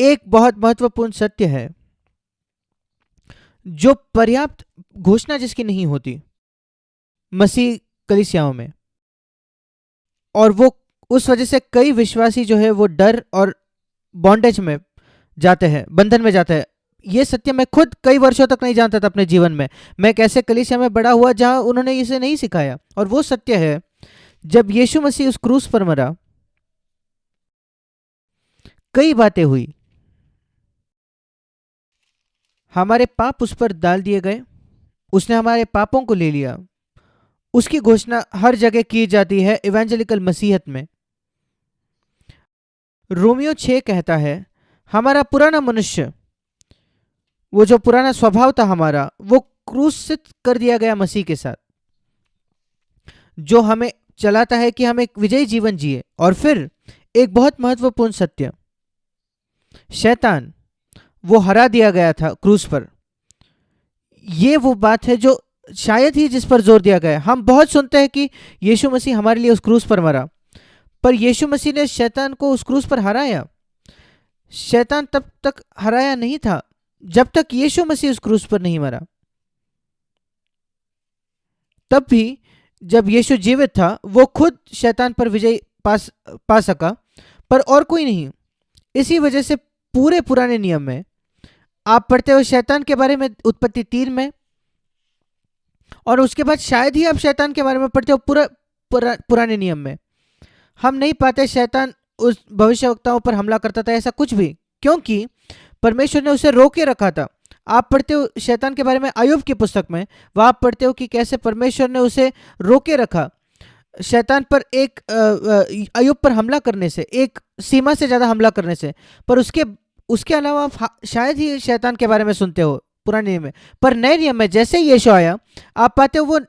एक बहुत महत्वपूर्ण सत्य है जो पर्याप्त घोषणा जिसकी नहीं होती मसीह कलीसियाओं में, और वो उस वजह से कई विश्वासी जो है वो डर और बॉन्डेज में जाते हैं, बंधन में जाते हैं। ये सत्य मैं खुद कई वर्षों तक नहीं जानता था अपने जीवन में। मैं कैसे कलीसिया में बड़ा हुआ जहां उन्होंने इसे नहीं सिखाया। और वो सत्य है, जब यीशु मसीह उस क्रूस पर मरा, कई बातें हुई। हमारे पाप उस पर डाल दिए गए, उसने हमारे पापों को ले लिया। उसकी घोषणा हर जगह की जाती है इवेंजेलिकल मसीहत में। रोमियो 6 कहता है, हमारा पुराना मनुष्य, वो जो पुराना स्वभाव था हमारा, वो क्रूसित कर दिया गया मसीह के साथ, जो हमें चलाता है कि हम एक विजयी जीवन जिए। और फिर एक बहुत महत्वपूर्ण सत्य, शैतान वो हरा दिया गया था क्रूस पर। ये वो बात है जो शायद ही जिस पर जोर दिया गया। हम बहुत सुनते हैं कि यीशु मसीह हमारे लिए उस क्रूस पर मरा, पर यीशु मसीह ने शैतान को उस क्रूस पर हराया। शैतान तब तक हराया नहीं था जब तक यीशु मसीह उस क्रूस पर नहीं मरा। तब भी जब यीशु जीवित था, वो खुद शैतान पर विजय पा सका, पर और कोई नहीं। इसी वजह से पूरे पुराने नियम में आप पढ़ते हो शैतान के बारे में उत्पत्ति 3 में, और उसके बाद शायद ही आप शैतान के बारे में पढ़ते हो पुराने नियम में। हम नहीं पाते शैतान उस भविष्यवक्ताओं पर हमला करता था, ऐसा कुछ भी, क्योंकि परमेश्वर ने उसे रोके रखा था। आप पढ़ते हो शैतान के बारे में अय्यूब की पुस्तक में, वहां आप पढ़ते हो कि कैसे परमेश्वर ने उसे रोके रखा शैतान पर, एक अय्यूब पर हमला करने से, एक सीमा से ज्यादा हमला करने से। पर उसके अलावा आप शायद ही शैतान के बारे में सुनते हो पुराने नियम में। पर नए नियम में जैसे ही यीशु आया, आप पाते हो वो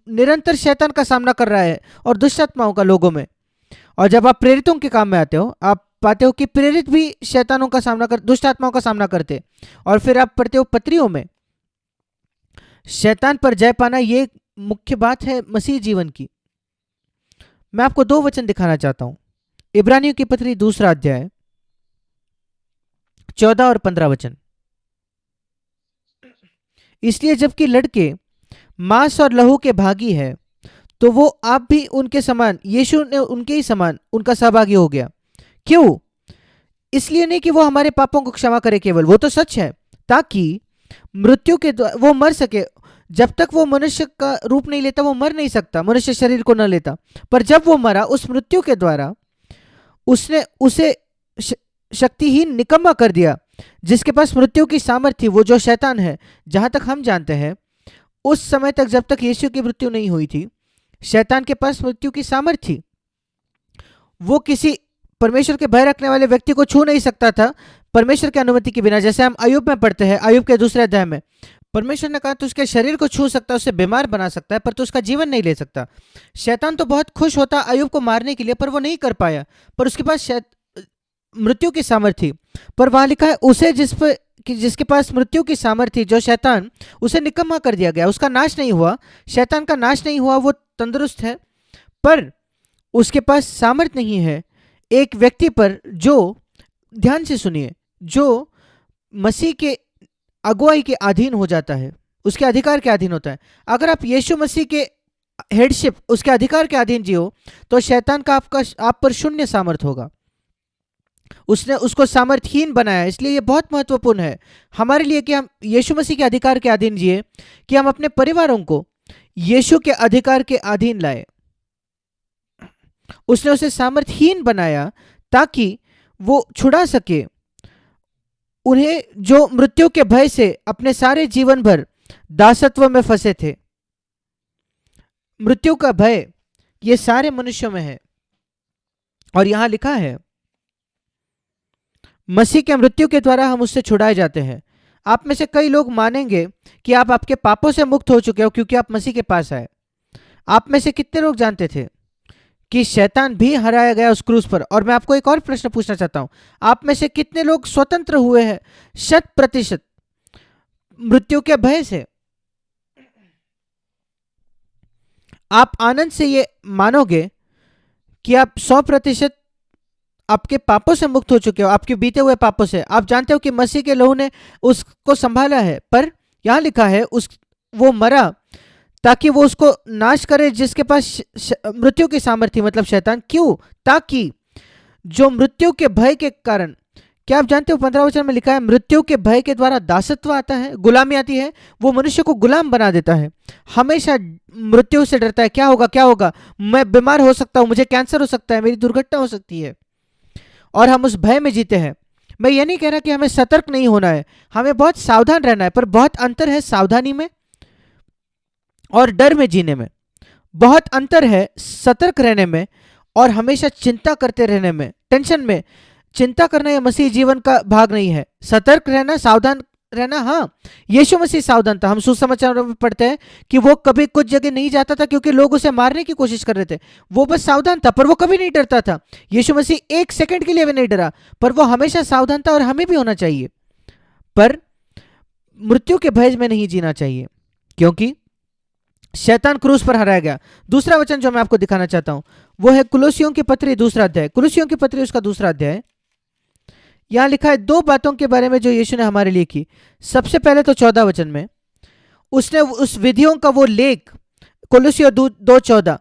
निरंतर शैतान का सामना कर रहा है और दुष्ट आत्माओं का लोगों में। और जब आप प्रेरितों के काम में आते हो, आप पाते हो कि प्रेरित भी शैतानों का सामना कर, दुष्ट आत्माओं का सामना करते। और फिर आप पढ़ते हो पत्रियों में, शैतान पर जय पाना ये मुख्य बात है मसीह जीवन की। मैं आपको 2 वचन दिखाना चाहता हूं। इब्रानियों की पत्री 2 अध्याय 14 और 15 वचन। इसलिए जबकि लड़के मांस और लहू के भागी है, तो वो आप भी उनके समान, यीशु ने उनके ही समान उनका सहभागी हो गया। क्यों? इसलिए नहीं कि वो हमारे पापों को क्षमा करे केवल, वो तो सच है, ताकि मृत्यु के वो मर सके। जब तक वो मनुष्य का रूप नहीं लेता, वो मर नहीं सकता, मनुष्य शरीर को न लेता। पर जब वो मरा, उस मृत्यु के द्वारा उसने उसे शक्तिहीन निकम्मा कर दिया, जिसके पास मृत्यु की सामर्थ्य थी, वो जो शैतान है। जहां तक हम जानते हैं, उस समय तक जब तक यीशु की मृत्यु नहीं हुई थी, शैतान के पास मृत्यु की सामर्थ्य थी। वो किसी परमेश्वर के भय रखने वाले व्यक्ति को छू नहीं सकता था परमेश्वर की अनुमति के बिना। जैसे हम अय्यूब में पढ़ते हैं, अय्यूब के 2 अध्याय में परमेश्वर ने कहा तू उसके शरीर को छू सकता है, उसे बीमार बना सकता है, पर तू उसका जीवन नहीं ले सकता। शैतान तो बहुत खुश होता अय्यूब को मारने के लिए, पर वो नहीं कर पाया, पर उसके पास मृत्यु की सामर्थ्य। पर वहां लिखा है उसे जिसके पास मृत्यु की सामर्थ्य, जो शैतान, उसे निकम्मा कर दिया गया। उसका नाश नहीं हुआ, शैतान का नाश नहीं हुआ, वो तंदुरुस्त है, पर उसके पास सामर्थ्य नहीं है एक व्यक्ति पर जो, ध्यान से सुनिए, जो मसीह के अगुवाई के अधीन हो जाता है, उसके अधिकार के अधीन होता है। अगर आप यीशु मसीह के हेडशिप, उसके अधिकार के अधीन जियो, तो शैतान का आप पर शून्य सामर्थ होगा। उसने उसको सामर्थहीन बनाया। इसलिए ये बहुत महत्वपूर्ण है हमारे लिए कि हम यीशु मसीह के अधिकार के अधीन जिए, कि हम अपने परिवारों को यीशु के अधिकार के अधीन लाए। उसने उसे सामर्थहीन बनाया ताकि वो छुड़ा सके उन्हें जो मृत्यु के भय से अपने सारे जीवन भर दासत्व में फंसे थे। मृत्यु का भय ये सारे मनुष्यों में है। और यहां लिखा है मसीह के मृत्यु के द्वारा हम उससे छुड़ाए जाते हैं। आप में से कई लोग मानेंगे कि आप आपके पापों से मुक्त हो चुके हो क्योंकि आप मसीह के पास आए। आप में से कितने लोग जानते थे कि शैतान भी हराया गया उस क्रूस पर? और मैं आपको एक और प्रश्न पूछना चाहता हूं, आप में से कितने लोग स्वतंत्र हुए हैं 100% मृत्यु के भय से? आप आनंद से ये मानोगे कि आप 100% आपके पापों से मुक्त हो चुके हो, आपके बीते हुए पापों से। आप जानते हो कि मसीह के लहू ने उसको संभाला है, पर यहाँ लिखा है उस वो मरा ताकि वो उसको नाश करे जिसके पास मृत्यु की सामर्थ्य, मतलब शैतान। क्यों? ताकि जो मृत्यु के भय के कारण, क्या आप जानते हो 15 वचन में लिखा है मृत्यु के भय के द्वारा दासत्व आता है, गुलामी आती है, वो मनुष्य को गुलाम बना देता है। हमेशा मृत्यु से डरता है, क्या होगा क्या होगा, मैं बीमार हो सकता हूं, मुझे कैंसर हो सकता है, मेरी दुर्घटना हो सकती है, और हम उस भय में जीते हैं। मैं ये नहीं कह रहा कि हमें सतर्क नहीं होना है, हमें बहुत सावधान रहना है, पर बहुत अंतर है सावधानी में और डर में जीने में। बहुत अंतर है सतर्क रहने में और हमेशा चिंता करते रहने में, टेंशन में। चिंता करना यह मसीह जीवन का भाग नहीं है। सतर्क रहना, सावधान रहना, हाँ, यीशु मसीह सावधान था। हम सुसमाचारों में पढ़ते हैं कि वो कभी कुछ जगह नहीं जाता था क्योंकि लोग उसे मारने की कोशिश कर रहे थे। वो बस सावधान था, पर वो कभी नहीं डरता था। यीशु मसीह एक सेकंड के लिए भी नहीं डरा, पर वो हमेशा सावधान था, और हमें भी होना चाहिए। पर मृत्यु के भय में नहीं जीना चाहिए, क्योंकि शैतान क्रूस पर हराया गया। दूसरा वचन जो मैं आपको दिखाना चाहता हूं वो है कुलुस्सियों की पत्री दूसरा अध्याय। कुलुस्सियों की पत्री उसका दूसरा अध्याय। यहां लिखा है दो बातों के बारे में जो यीशु ने हमारे लिए की। सबसे पहले तो 14 वचन में उसने उस विधियों का वो लेख, कुलुस्सियों 2:14,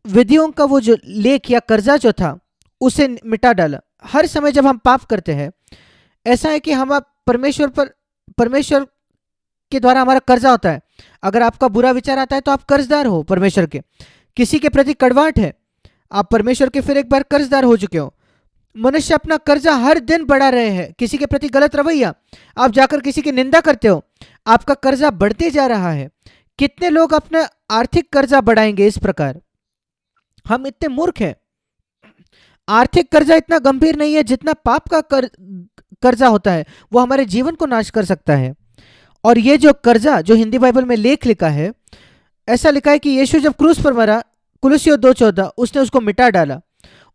विधियों का वो जो लेख या कर्जा जो था उसे मिटा डाला। हर समय जब हम पाप करते हैं, ऐसा है कि हम परमेश्वर के द्वारा हमारा कर्जा होता है। अगर आपका बुरा विचार आता है तो आप कर्जदार हो परमेश्वर के। किसी के प्रति कड़वाहट है, आप परमेश्वर के फिर एक बार कर्जदार हो चुके हो। मनुष्य अपना कर्जा हर दिन बढ़ा रहे हैं। किसी के प्रति गलत रवैया, आप जाकर किसी की निंदा करते हो, आपका कर्जा बढ़ते जा रहा है। कितने लोग अपना आर्थिक कर्जा बढ़ाएंगे इस प्रकार? हम इतने मूर्ख हैं। आर्थिक कर्जा इतना गंभीर नहीं है जितना पाप का कर्जा होता है, वो हमारे जीवन को नाश कर सकता है। और ये जो कर्जा जो हिंदी बाइबल में लेख लिखा है, ऐसा लिखा है कि यीशु जब क्रूस पर मरा, कुलुस्सियों 2:14, उसने उसको मिटा डाला,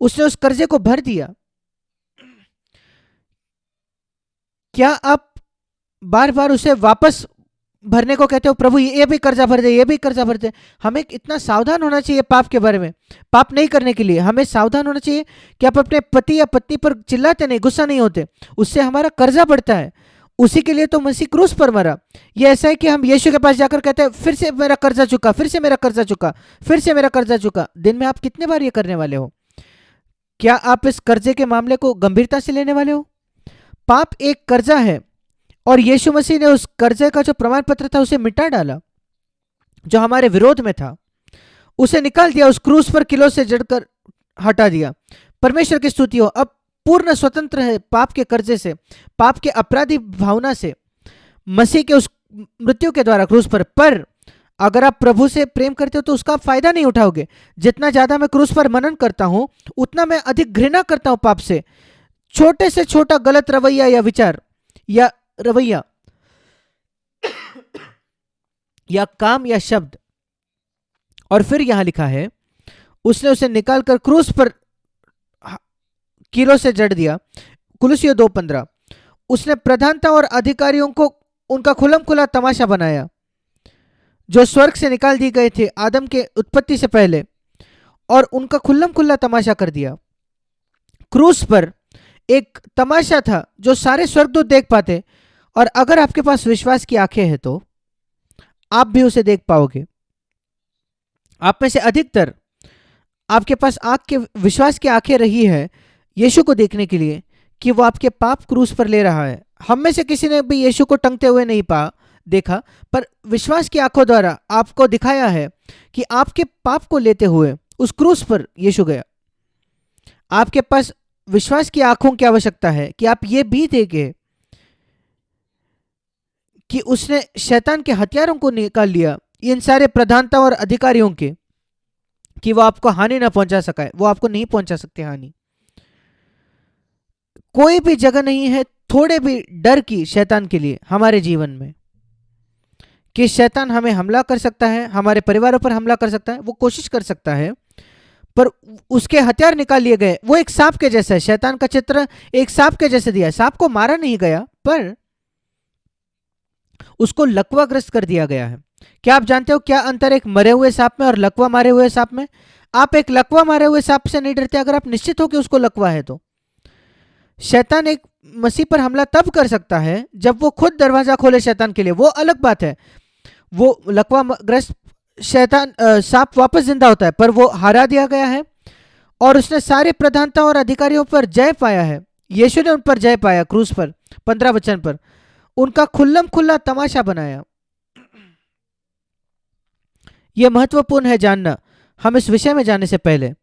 उसने उस कर्जे को भर दिया। क्या आप बार बार उसे वापस भरने को कहते हो? प्रभु ये भी कर्जा भर दे, ये भी कर्जा भर दे। हमें इतना सावधान होना चाहिए पाप के बारे में। पाप नहीं करने के लिए हमें सावधान होना चाहिए कि आप अपने पति या पत्नी पर चिल्लाते नहीं, गुस्सा नहीं होते, उससे हमारा कर्जा बढ़ता है। उसी के लिए तो मसीह क्रूस पर मरा। ये ऐसा है कि हम यीशु के पास जाकर कहते हैं फिर से मेरा कर्जा चुका, फिर से मेरा कर्जा चुका, फिर से मेरा कर्जा चुका। दिन में आप कितने बार ये करने वाले हो? क्या आप इस कर्जे के मामले को गंभीरता से लेने वाले हो? पाप एक कर्जा है, और यीशु मसीह ने उस कर्जे का जो प्रमाण पत्र था उसे मिटा डाला, जो हमारे विरोध में था उसे निकाल दिया, उस क्रूस पर किलो से जड़कर हटा दिया। परमेश्वर की स्तुति हो। अब पूर्ण स्वतंत्र है पाप के कर्जे से, पाप के अपराधी भावना से, मसीह के उस मृत्यु के द्वारा क्रूस पर अगर आप प्रभु से प्रेम करते हो तो उसका आप फायदा नहीं उठाओगे। जितना ज्यादा मैं क्रूस पर मनन करता हूं, उतना मैं अधिक घृणा करता हूं पाप से। छोटे से छोटा गलत रवैया या विचार या रवैया या काम या शब्द। और फिर यहां लिखा है उसने उसे निकालकर क्रूस पर किलो से जड़ दिया। कुलुस्सियों 2:15, उसने प्रधानता और अधिकारियों को उनका खुलम खुला तमाशा बनाया, जो स्वर्ग से निकाल दिए गए थे आदम के उत्पत्ति से पहले, और उनका खुल्लम खुल्ला तमाशा कर दिया। क्रूस पर एक तमाशा था जो सारे स्वर्गदूत देख पाते, और अगर आपके पास विश्वास की आंखें हैं तो आप भी उसे देख पाओगे। आप में से अधिकतर आपके पास विश्वास की आंखें रही है यीशु को देखने के लिए कि वो आपके पाप क्रूस पर ले रहा है। हम में से किसी ने भी यीशु को टंगते हुए नहीं देखा, पर विश्वास की आंखों द्वारा आपको दिखाया है कि आपके पाप को लेते हुए उस क्रूस पर यीशु गया। आपके पास विश्वास की आंखों की आवश्यकता है कि आप ये भी देखें कि उसने शैतान के हथियारों को निकाल लिया, इन सारे प्रधानता और अधिकारियों के, कि वो आपको हानि ना पहुंचा सका है। वो आपको नहीं पहुंचा सकते हानि। कोई भी जगह नहीं है थोड़े भी डर की शैतान के लिए हमारे जीवन में, कि शैतान हमें हमला कर सकता है, हमारे परिवारों पर हमला कर सकता है। वो कोशिश कर सकता है, पर उसके हथियार निकाल लिए गए। वो एक सांप के जैसा है। शैतान का चित्र एक सांप के जैसे दिया है। सांप को मारा नहीं गया, पर उसको लकवाग्रस्त कर दिया गया है। क्या आप जानते हो क्या अंतर एक मरे हुए सांप में और लकवा मारे हुए सांप में? आप एक लकवा मारे हुए सांप से नहीं डरते अगर आप निश्चित हो कि उसको लकवा है तो। शैतान एक मसीह पर हमला तब कर सकता है जब वो खुद दरवाजा खोले शैतान के लिए, वो अलग बात है। वो लकवा ग्रस्त शैतान सांप वापस जिंदा होता है, पर वो हरा दिया गया है और उसने सारे प्रधानता और अधिकारियों पर जय पाया है। यीशु ने उन पर जय पाया क्रूस पर, 15 वचन पर उनका खुल्लम खुल्ला तमाशा बनाया। यह महत्वपूर्ण है जानना, हम इस विषय में जाने से पहले,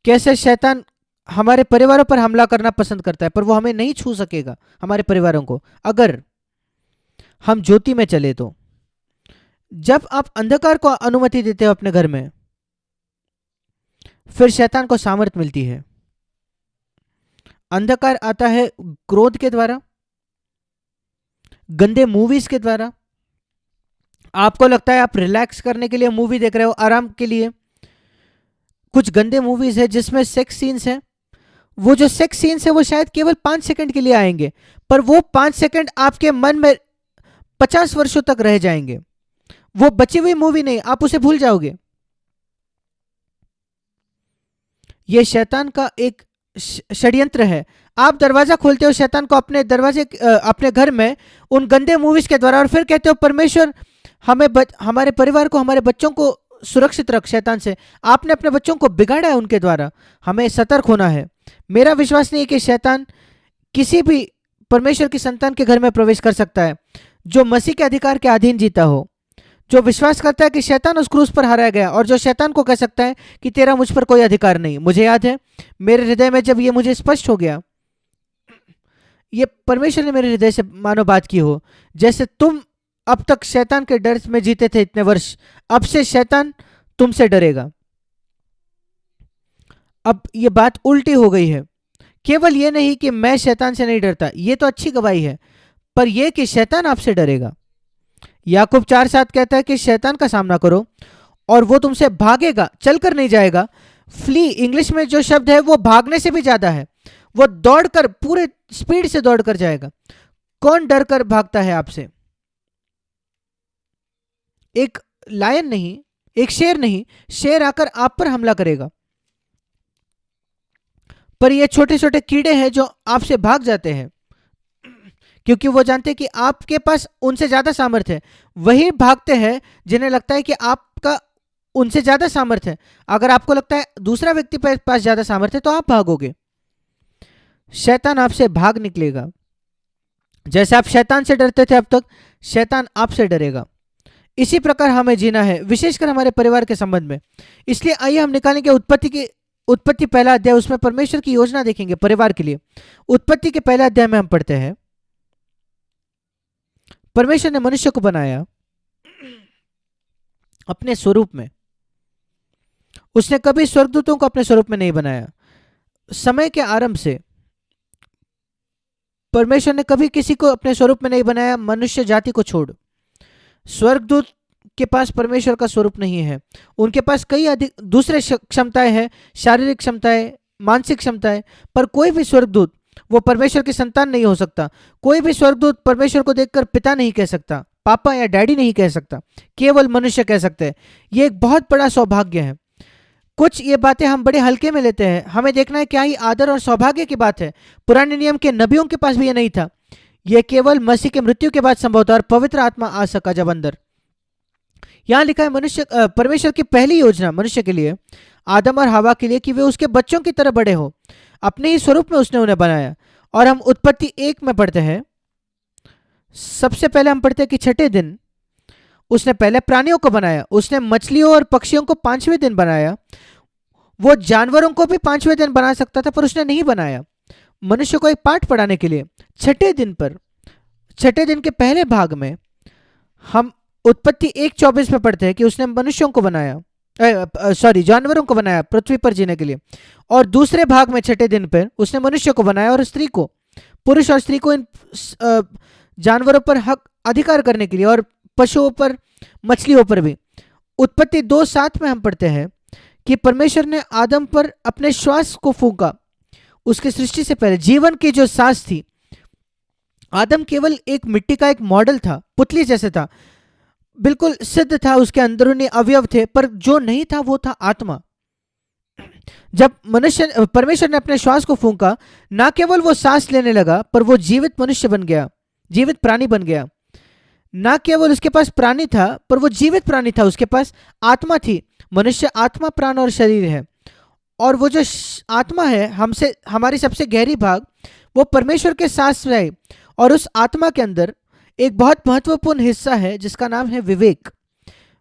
कैसे शैतान हमारे परिवारों पर हमला करना पसंद करता है, पर वो हमें नहीं छू सकेगा, हमारे परिवारों को, अगर हम ज्योति में चले तो। जब आप अंधकार को अनुमति देते हो अपने घर में, फिर शैतान को सामर्थ मिलती है। अंधकार आता है क्रोध के द्वारा, गंदे मूवीज के द्वारा। आपको लगता है आप रिलैक्स करने के लिए मूवी देख रहे हो, आराम के लिए। कुछ गंदे मूवीज है जिसमें सेक्स सीन्स है, वो जो सेक्स सीन्स है वो शायद केवल 5 सेकंड के लिए आएंगे, पर वो 5 सेकंड आपके मन में 50 वर्षों तक रह जाएंगे। वो बची हुई मूवी नहीं, आप उसे भूल जाओगे। ये शैतान का एक षड्यंत्र है। आप दरवाजा खोलते हो शैतान को अपने दरवाजे अपने घर में उन गंदे मूवीज के द्वारा, और फिर कहते हो परमेश्वर हमें हमारे परिवार को, हमारे बच्चों को सुरक्षित रख शैतान से। आपने अपने बच्चों को बिगाड़ा है उनके द्वारा। हमें सतर्क होना है। मेरा विश्वास नहीं है कि शैतान किसी भी परमेश्वर की संतान के घर में प्रवेश कर सकता है जो मसीह के अधिकार के अधीन जीता हो, जो विश्वास करता है कि शैतान उस क्रूस पर हराया गया, और जो शैतान को कह सकता है कि तेरा मुझ पर कोई अधिकार नहीं। मुझे याद है मेरे हृदय में जब ये मुझे स्पष्ट हो गया, ये परमेश्वर ने मेरे हृदय से मानो बात की हो, जैसे तुम अब तक शैतान के डर में जीते थे इतने वर्ष, अब से शैतान तुमसे डरेगा। अब ये बात उल्टी हो गई है। केवल ये नहीं कि मैं शैतान से नहीं डरता, ये तो अच्छी गवाही है, पर यह कि शैतान आपसे डरेगा। याकूब 4:7 कहता है कि शैतान का सामना करो और वो तुमसे भागेगा, चलकर नहीं जाएगा। फ्ली इंग्लिश में जो शब्द है वो भागने से भी ज्यादा है। वो दौड़कर, पूरे स्पीड से दौड़कर जाएगा। कौन डर कर भागता है आपसे? एक लायन नहीं, एक शेर नहीं, शेर आकर आप पर हमला करेगा। पर ये छोटे छोटे कीड़े हैं जो आपसे भाग जाते हैं, क्योंकि वो जानते हैं कि आपके पास उनसे ज्यादा सामर्थ्य है। वही भागते हैं जिन्हें लगता है कि आपका उनसे ज्यादा सामर्थ्य है। अगर आपको लगता है दूसरा व्यक्ति के पास ज्यादा सामर्थ्य है तो आप भागोगे। शैतान आपसे भाग निकलेगा। जैसे आप शैतान से डरते थे, अब तक शैतान आपसे डरेगा। इसी प्रकार हमें जीना है, विशेषकर हमारे परिवार के संबंध में। इसलिए आइए हम निकालेंगे उत्पत्ति पहला अध्याय, उसमें परमेश्वर की योजना देखेंगे परिवार के लिए। उत्पत्ति के पहले अध्याय में हम पढ़ते हैं, परमेश्वर ने मनुष्य को बनाया अपने स्वरूप में। उसने कभी स्वर्गदूतों को अपने स्वरूप में नहीं बनाया। समय के आरंभ से परमेश्वर ने कभी किसी को अपने स्वरूप में नहीं बनाया, मनुष्य जाति को छोड़। स्वर्गदूत के पास परमेश्वर का स्वरूप नहीं है। उनके पास कई अधिक दूसरे क्षमताएं हैं, शारीरिक क्षमताएं, मानसिक क्षमताएं, पर कोई भी स्वर्गदूत वो परमेश्वर की संतान नहीं हो सकता। कोई भी स्वर्गदूत परमेश्वर को देखकर पिता नहीं कह सकता, पापा या डैडी नहीं कह सकता, केवल मनुष्य कह सकते हैं। ये एक बहुत बड़ा सौभाग्य है। कुछ ये बातें हम बड़े हल्के में लेते हैं। हमें देखना है क्या ही आदर और सौभाग्य की बात है। पुराने नियम के नबियों के पास भी ये नहीं था। यह केवल मसीह के मृत्यु के बाद संभव था और पवित्र आत्मा आ सका जब अंदर। यहां लिखा है परमेश्वर की पहली योजना मनुष्य के लिए, आदम और हवा के लिए, कि वे उसके बच्चों की तरह बड़े हो। अपने ही स्वरूप में उसने उन्हें बनाया। और हम उत्पत्ति 1 में पढ़ते हैं, सबसे पहले हम पढ़ते हैं कि 6ठे दिन उसने पहले प्राणियों को बनाया। उसने मछलियों और पक्षियों को 5वें दिन बनाया। वो जानवरों को भी 5वें दिन बना सकता था, पर उसने नहीं बनाया। मनुष्य को एक पाठ पढ़ाने के लिए 6ठे दिन पर, 6ठे दिन के पहले भाग में हम उत्पत्ति 1:24 में पढ़ते हैं कि उसने मनुष्यों को बनाया, जानवरों को बनाया पृथ्वी पर जीने के लिए। और दूसरे भाग में 6ठे दिन पर उसने मनुष्य को बनाया और स्त्री को, पुरुष और स्त्री को इन जानवरों पर हक अधिकार करने के लिए, और पशुओं पर, मछलियों पर भी। उत्पत्ति 2:7 में हम पढ़ते हैं कि परमेश्वर ने आदम पर अपने श्वास को फूंका। उसकी सृष्टि से पहले जीवन की जो सांस थी, आदम केवल एक मिट्टी का एक मॉडल था, पुतली जैसे था, बिल्कुल सिद्ध था, उसके अंदरूनी अवयव थे, पर जो नहीं था वो था आत्मा। जब मनुष्य परमेश्वर ने अपने श्वास को फूंका, ना केवल वो सांस लेने लगा पर वो जीवित मनुष्य बन गया, जीवित प्राणी बन गया। ना केवल उसके पास प्राणी था पर वो जीवित प्राणी था, उसके पास आत्मा थी। मनुष्य आत्मा, प्राण और शरीर है। और वो जो आत्मा है, हमसे हमारी सबसे गहरी भाग, वो परमेश्वर के साथ रहे। और उस आत्मा के अंदर एक बहुत महत्वपूर्ण हिस्सा है जिसका नाम है विवेक।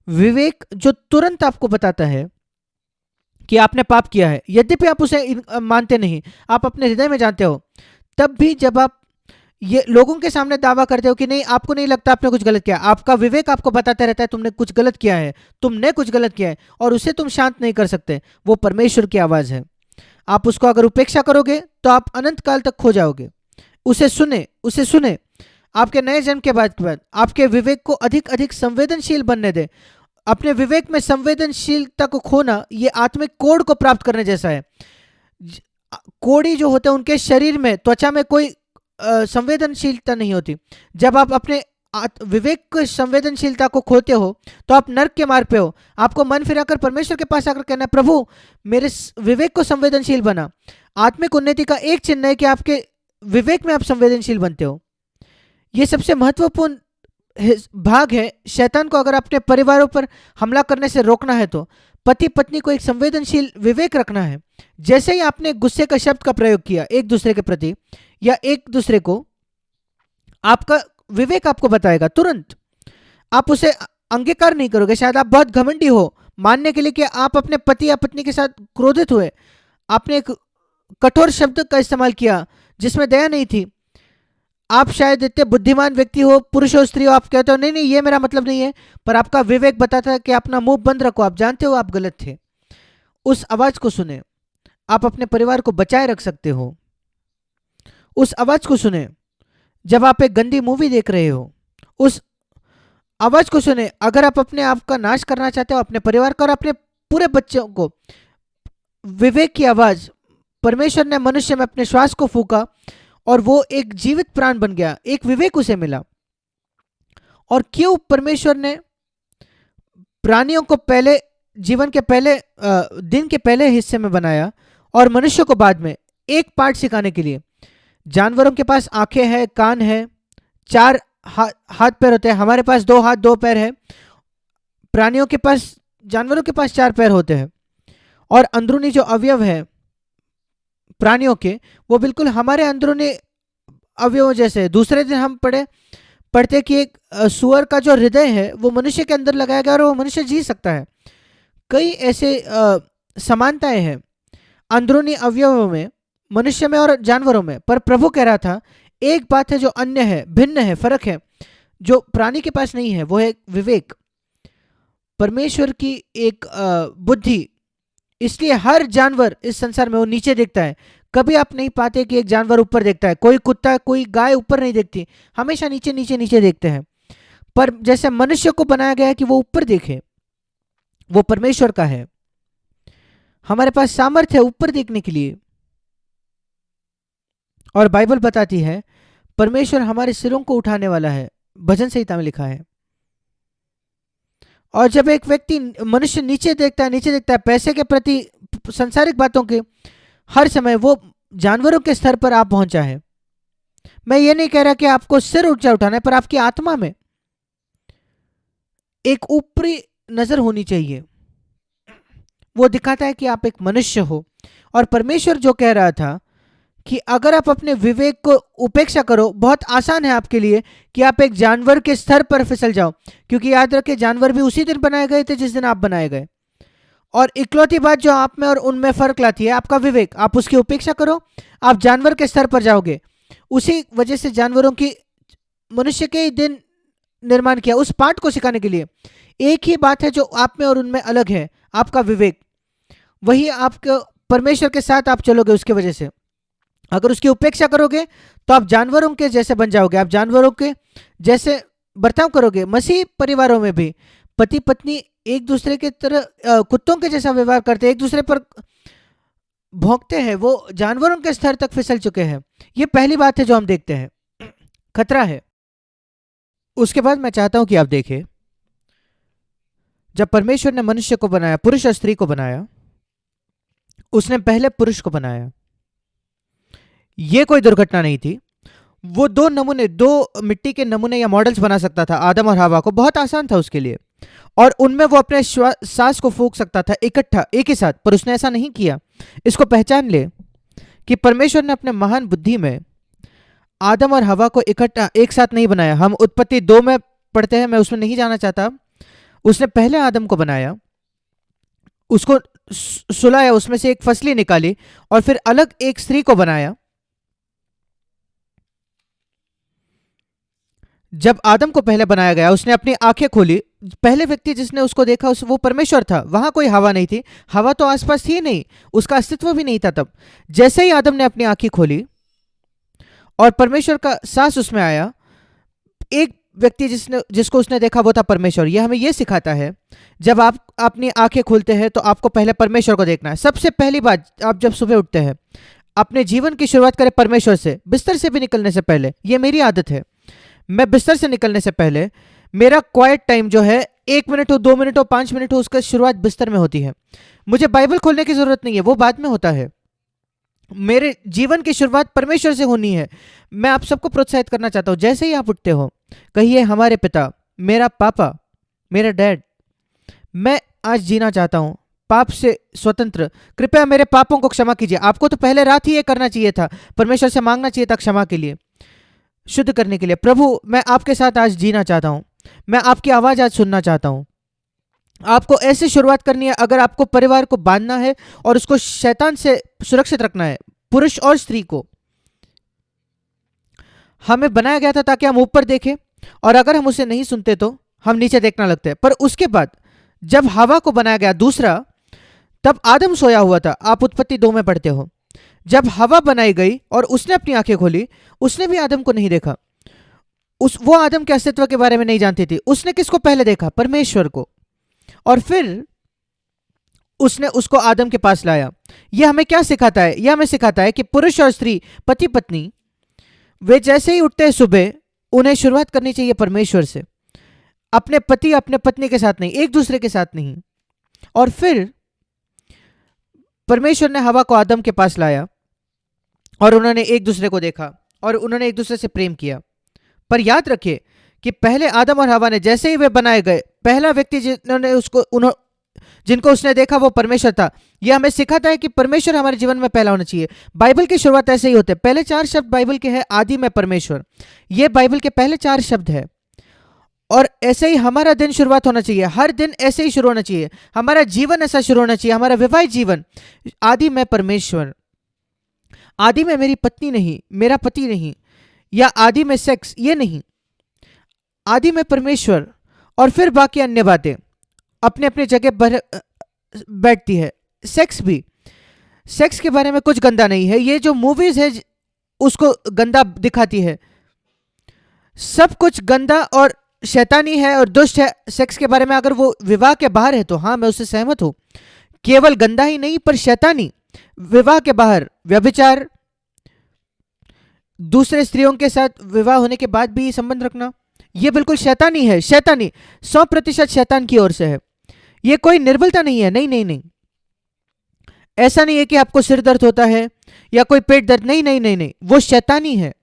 विवेक जो तुरंत आपको बताता है कि आपने पाप किया है, यद्यपि आप उसे मानते नहीं, आप अपने हृदय में जानते हो। तब भी जब आप ये लोगों के सामने दावा करते हो कि नहीं, आपको नहीं लगता आपने कुछ गलत किया, आपका विवेक आपको बताता रहता है तुमने कुछ गलत किया है, तुमने कुछ गलत किया है, और उसे तुम शांत नहीं कर सकते। वो परमेश्वर की आवाज़ है। आप उसको अगर उपेक्षा करोगे तो आप अनंत काल तक खो जाओगे। उसे सुने, उसे सुने। आपके नए जन्म के बाद आपके विवेक को अधिक अधिक संवेदनशील बनने दे। अपने विवेक में संवेदनशीलता को खोना ये आत्मिक कोड़ को प्राप्त करने जैसा है। कोड़ी जो होते हैं उनके शरीर में, त्वचा में कोई संवेदनशीलता नहीं होती। जब आप अपने विवेक की संवेदनशीलता को खोते हो तो आप नर्क के मार्ग पे हो। आपको मन फिराकर परमेश्वर के पास आकर कहना, प्रभु मेरे विवेक को संवेदनशील बना। आत्मिक उन्नति का एक चिन्ह है कि आपके विवेक में आप संवेदनशील बनते हो। ये सबसे महत्वपूर्ण भाग है। शैतान को अगर अपने परिवारों पर हमला करने से रोकना है तो पति पत्नी को एक संवेदनशील विवेक रखना है। जैसे ही आपने गुस्से का शब्द का प्रयोग किया एक दूसरे के प्रति या एक दूसरे को, आपका विवेक आपको बताएगा तुरंत। आप उसे अंगीकार नहीं करोगे। शायद आप बहुत घमंडी हो मानने के लिए कि आप अपने पति या पत्नी के साथ क्रोधित हुए, आपने एक कठोर शब्द का इस्तेमाल किया जिसमें दया नहीं थी। आप शायद इतने बुद्धिमान व्यक्ति हो, पुरुष हो स्त्री हो, आप कहते हो नहीं नहीं ये मेरा मतलब नहीं है, पर आपका विवेक बताता है कि अपना मुंह बंद रखो, आप जानते हो आप गलत थे। उस आवाज को सुने, आप अपने परिवार को बचाए रख सकते हो। उस आवाज को सुने जब आप एक गंदी मूवी देख रहे हो। उस आवाज को सुने अगर आप अपने आप का नाश करना चाहते हो, अपने परिवार का और अपने पूरे बच्चों को। विवेक की आवाज, परमेश्वर ने मनुष्य में अपने श्वास को फूका और वो एक जीवित प्राण बन गया, एक विवेक उसे मिला। और क्यों परमेश्वर ने प्राणियों को पहले जीवन के पहले दिन के पहले हिस्से में बनाया और मनुष्य को बाद में, एक पार्ट सिखाने के लिए। जानवरों के पास आंखें हैं, कान है, चार हाथ पैर होते हैं, हमारे पास 2 हाथ 2 पैर है। प्राणियों के पास, जानवरों के पास 4 पैर होते हैं। और अंदरूनी जो अवयव है प्राणियों के, वो बिल्कुल हमारे अंदरूनी अवयवों जैसे है। दूसरे दिन हम पढ़ते कि एक सुअर का जो हृदय है वो मनुष्य के अंदर लगाया गया और वो मनुष्य जी सकता है। कई ऐसे समानताएं हैं अंदरूनी अवयवों में, मनुष्य में और जानवरों में। पर प्रभु कह रहा था एक बात है जो अन्य है, भिन्न है, फर्क है, जो प्राणी के पास नहीं है, वो है विवेक, परमेश्वर की एक बुद्धि। इसलिए हर जानवर इस संसार में वो नीचे देखता है। कभी आप नहीं पाते कि एक जानवर ऊपर देखता है। कोई कुत्ता, कोई गाय ऊपर नहीं देखती, हमेशा नीचे नीचे नीचे देखते हैं। पर जैसे मनुष्य को बनाया गया है कि वो ऊपर देखे, वो परमेश्वर का है। हमारे पास सामर्थ्य है ऊपर देखने के लिए। और बाइबल बताती है परमेश्वर हमारे सिरों को उठाने वाला है, भजन संहिता में लिखा है। और जब एक व्यक्ति, मनुष्य नीचे देखता है पैसे के प्रति, सांसारिक बातों के, हर समय वो जानवरों के स्तर पर आप पहुंचा है। मैं ये नहीं कह रहा कि आपको सिर ऊंचा उठाना है, पर आपकी आत्मा में एक ऊपरी नजर होनी चाहिए। वो दिखाता है कि आप एक मनुष्य हो। और परमेश्वर जो कह रहा था कि अगर आप अपने विवेक को उपेक्षा करो, बहुत आसान है आपके लिए कि आप एक जानवर के स्तर पर फिसल जाओ। क्योंकि याद रखें, जानवर भी उसी दिन बनाए गए थे जिस दिन आप बनाए गए। और इकलौती बात जो आप में और उनमें फर्क लाती है आपका विवेक। आप उसकी उपेक्षा करो, आप जानवर के स्तर पर जाओगे। उसी वजह से जानवरों की, मनुष्य के ही दिन निर्माण किया उस पाठ को सिखाने के लिए। एक ही बात है जो आप में और उनमें अलग है, आपका विवेक। वही आपके परमेश्वर के साथ आप चलोगे उसके वजह से। अगर उसकी उपेक्षा करोगे तो आप जानवरों के जैसे बन जाओगे, आप जानवरों के जैसे बर्ताव करोगे। मसीह परिवारों में भी पति पत्नी एक दूसरे के तरह कुत्तों के जैसा व्यवहार करते हैं, एक दूसरे पर भौंकते हैं, वो जानवरों के स्तर तक फिसल चुके हैं। ये पहली बात है जो हम देखते हैं, खतरा है। उसके बाद मैं चाहता हूं कि आप देखें, जब परमेश्वर ने मनुष्य को बनाया, पुरुष और स्त्री को बनाया, उसने पहले पुरुष को बनाया। यह कोई दुर्घटना नहीं थी। वो दो मिट्टी के नमूने या मॉडल्स बना सकता था आदम और हवा को, बहुत आसान था उसके लिए, और उनमें वो अपने सांस को फूंक सकता था इकट्ठा एक ही साथ, पर उसने ऐसा नहीं किया। इसको पहचान ले कि परमेश्वर ने अपने महान बुद्धि में आदम और हवा को इकट्ठा एक साथ नहीं बनाया। हम उत्पत्ति 2 में पढ़ते हैं, मैं उसमें नहीं जाना चाहता। उसने पहले आदम को बनाया, उसको सुलाया, उसमें से एक फसली निकाली, और फिर अलग एक स्त्री को बनाया। जब आदम को पहले बनाया गया, उसने अपनी आंखें खोली। पहले व्यक्ति जिसने उसको देखा वो परमेश्वर था, वहां कोई हवा नहीं थी। हवा तो आसपास थी नहीं, उसका अस्तित्व भी नहीं था तब। जैसे ही आदम ने अपनी आंखें खोली और परमेश्वर का सांस उसमें आया, एक व्यक्ति जिसको उसने देखा वो था परमेश्वर। यह हमें यह सिखाता है, जब आप अपनी आंखें खोलते हैं तो आपको पहले परमेश्वर को देखना है। सबसे पहली बात, आप जब सुबह उठते हैं, अपने जीवन की शुरुआत करें परमेश्वर से, बिस्तर से भी निकलने से पहले। यह मेरी आदत है, मैं बिस्तर से निकलने से पहले मेरा क्वाइट टाइम जो है 1 मिनट हो, 2 मिनट हो, 5 मिनट हो, उसका शुरुआत बिस्तर में होती है। मुझे बाइबल खोलने की जरूरत नहीं है, वो बाद में होता है। मेरे जीवन की शुरुआत परमेश्वर से होनी है। मैं आप सबको प्रोत्साहित करना चाहता हूं, जैसे ही आप उठते हो कहिए, हमारे पिता, मेरा पापा, मेरा डैड, मैं आज जीना चाहता हूं पाप से स्वतंत्र, कृपया मेरे पापों को क्षमा कीजिए। आपको तो पहले रात ही ये करना चाहिए था, परमेश्वर से मांगना चाहिए था क्षमा के लिए, शुद्ध करने के लिए। प्रभु, मैं आपके साथ आज जीना चाहता हूं, मैं आपकी आवाज आज सुनना चाहता हूं। आपको ऐसे शुरुआत करनी है। अगर आपको परिवार को बांधना है और उसको शैतान से सुरक्षित रखना है, पुरुष और स्त्री को, हमें बनाया गया था ताकि हम ऊपर देखें, और अगर हम उसे नहीं सुनते तो हम नीचे देखना लगते हैं। पर उसके बाद जब हवा को बनाया गया दूसरा, तब आदम सोया हुआ था। आप उत्पत्ति 2 में पढ़ते हो। जब हवा बनाई गई और उसने अपनी आंखें खोली, उसने भी आदम को नहीं देखा। वो आदम के अस्तित्व के बारे में नहीं जानती थी। उसने किसको पहले देखा? परमेश्वर को। और फिर उसने उसको आदम के पास लाया। यह हमें क्या सिखाता है? यह हमें सिखाता है कि पुरुष और स्त्री, पति पत्नी, वे जैसे ही उठते हैं सुबह, उन्हें शुरुआत करनी चाहिए परमेश्वर से। अपने पति अपने पत्नी के साथ नहीं, एक दूसरे के साथ नहीं। और फिर परमेश्वर ने हवा को आदम के पास लाया और उन्होंने एक दूसरे को देखा और उन्होंने एक दूसरे से प्रेम किया। पर याद रखिए कि पहले आदम और हवा ने, जैसे ही वे बनाए गए, पहला व्यक्ति जिनको उसने देखा वो परमेश्वर था। यह हमें सिखाता है कि परमेश्वर हमारे जीवन में पहला होना चाहिए। बाइबल की शुरुआत ऐसे ही होते हैं। पहले 4 शब्द बाइबल के हैं, आदि में परमेश्वर। ये बाइबल के पहले 4 शब्द है। और ऐसे ही हमारा दिन शुरुआत होना चाहिए। हर दिन ऐसे ही शुरू होना चाहिए। हमारा जीवन ऐसा शुरू होना चाहिए, हमारा विवाहित जीवन। आदि में परमेश्वर, आदि में मेरी पत्नी नहीं, मेरा पति नहीं, या आदि में सेक्स, ये नहीं। आदि में परमेश्वर, और फिर बाकी अन्य बातें अपने अपने जगह बैठती है। सेक्स भी, सेक्स के बारे में कुछ गंदा नहीं है। ये जो मूवीज है उसको गंदा दिखाती है। सब कुछ गंदा और शैतानी है और दुष्ट है सेक्स के बारे में। अगर वो विवाह के बाहर है तो हाँ, मैं उससे सहमत हूं। केवल गंदा ही नहीं, पर शैतानी। विवाह के बाहर व्यभिचार, दूसरे स्त्रियों के साथ विवाह होने के बाद भी संबंध रखना, यह बिल्कुल शैतानी है। शैतानी 100% शैतान की ओर से है। यह कोई निर्बलता नहीं है। नहीं नहीं नहीं, ऐसा नहीं है कि आपको सिर दर्द होता है या कोई पेट दर्द। नहीं नहीं नहीं नहीं, वो शैतानी है।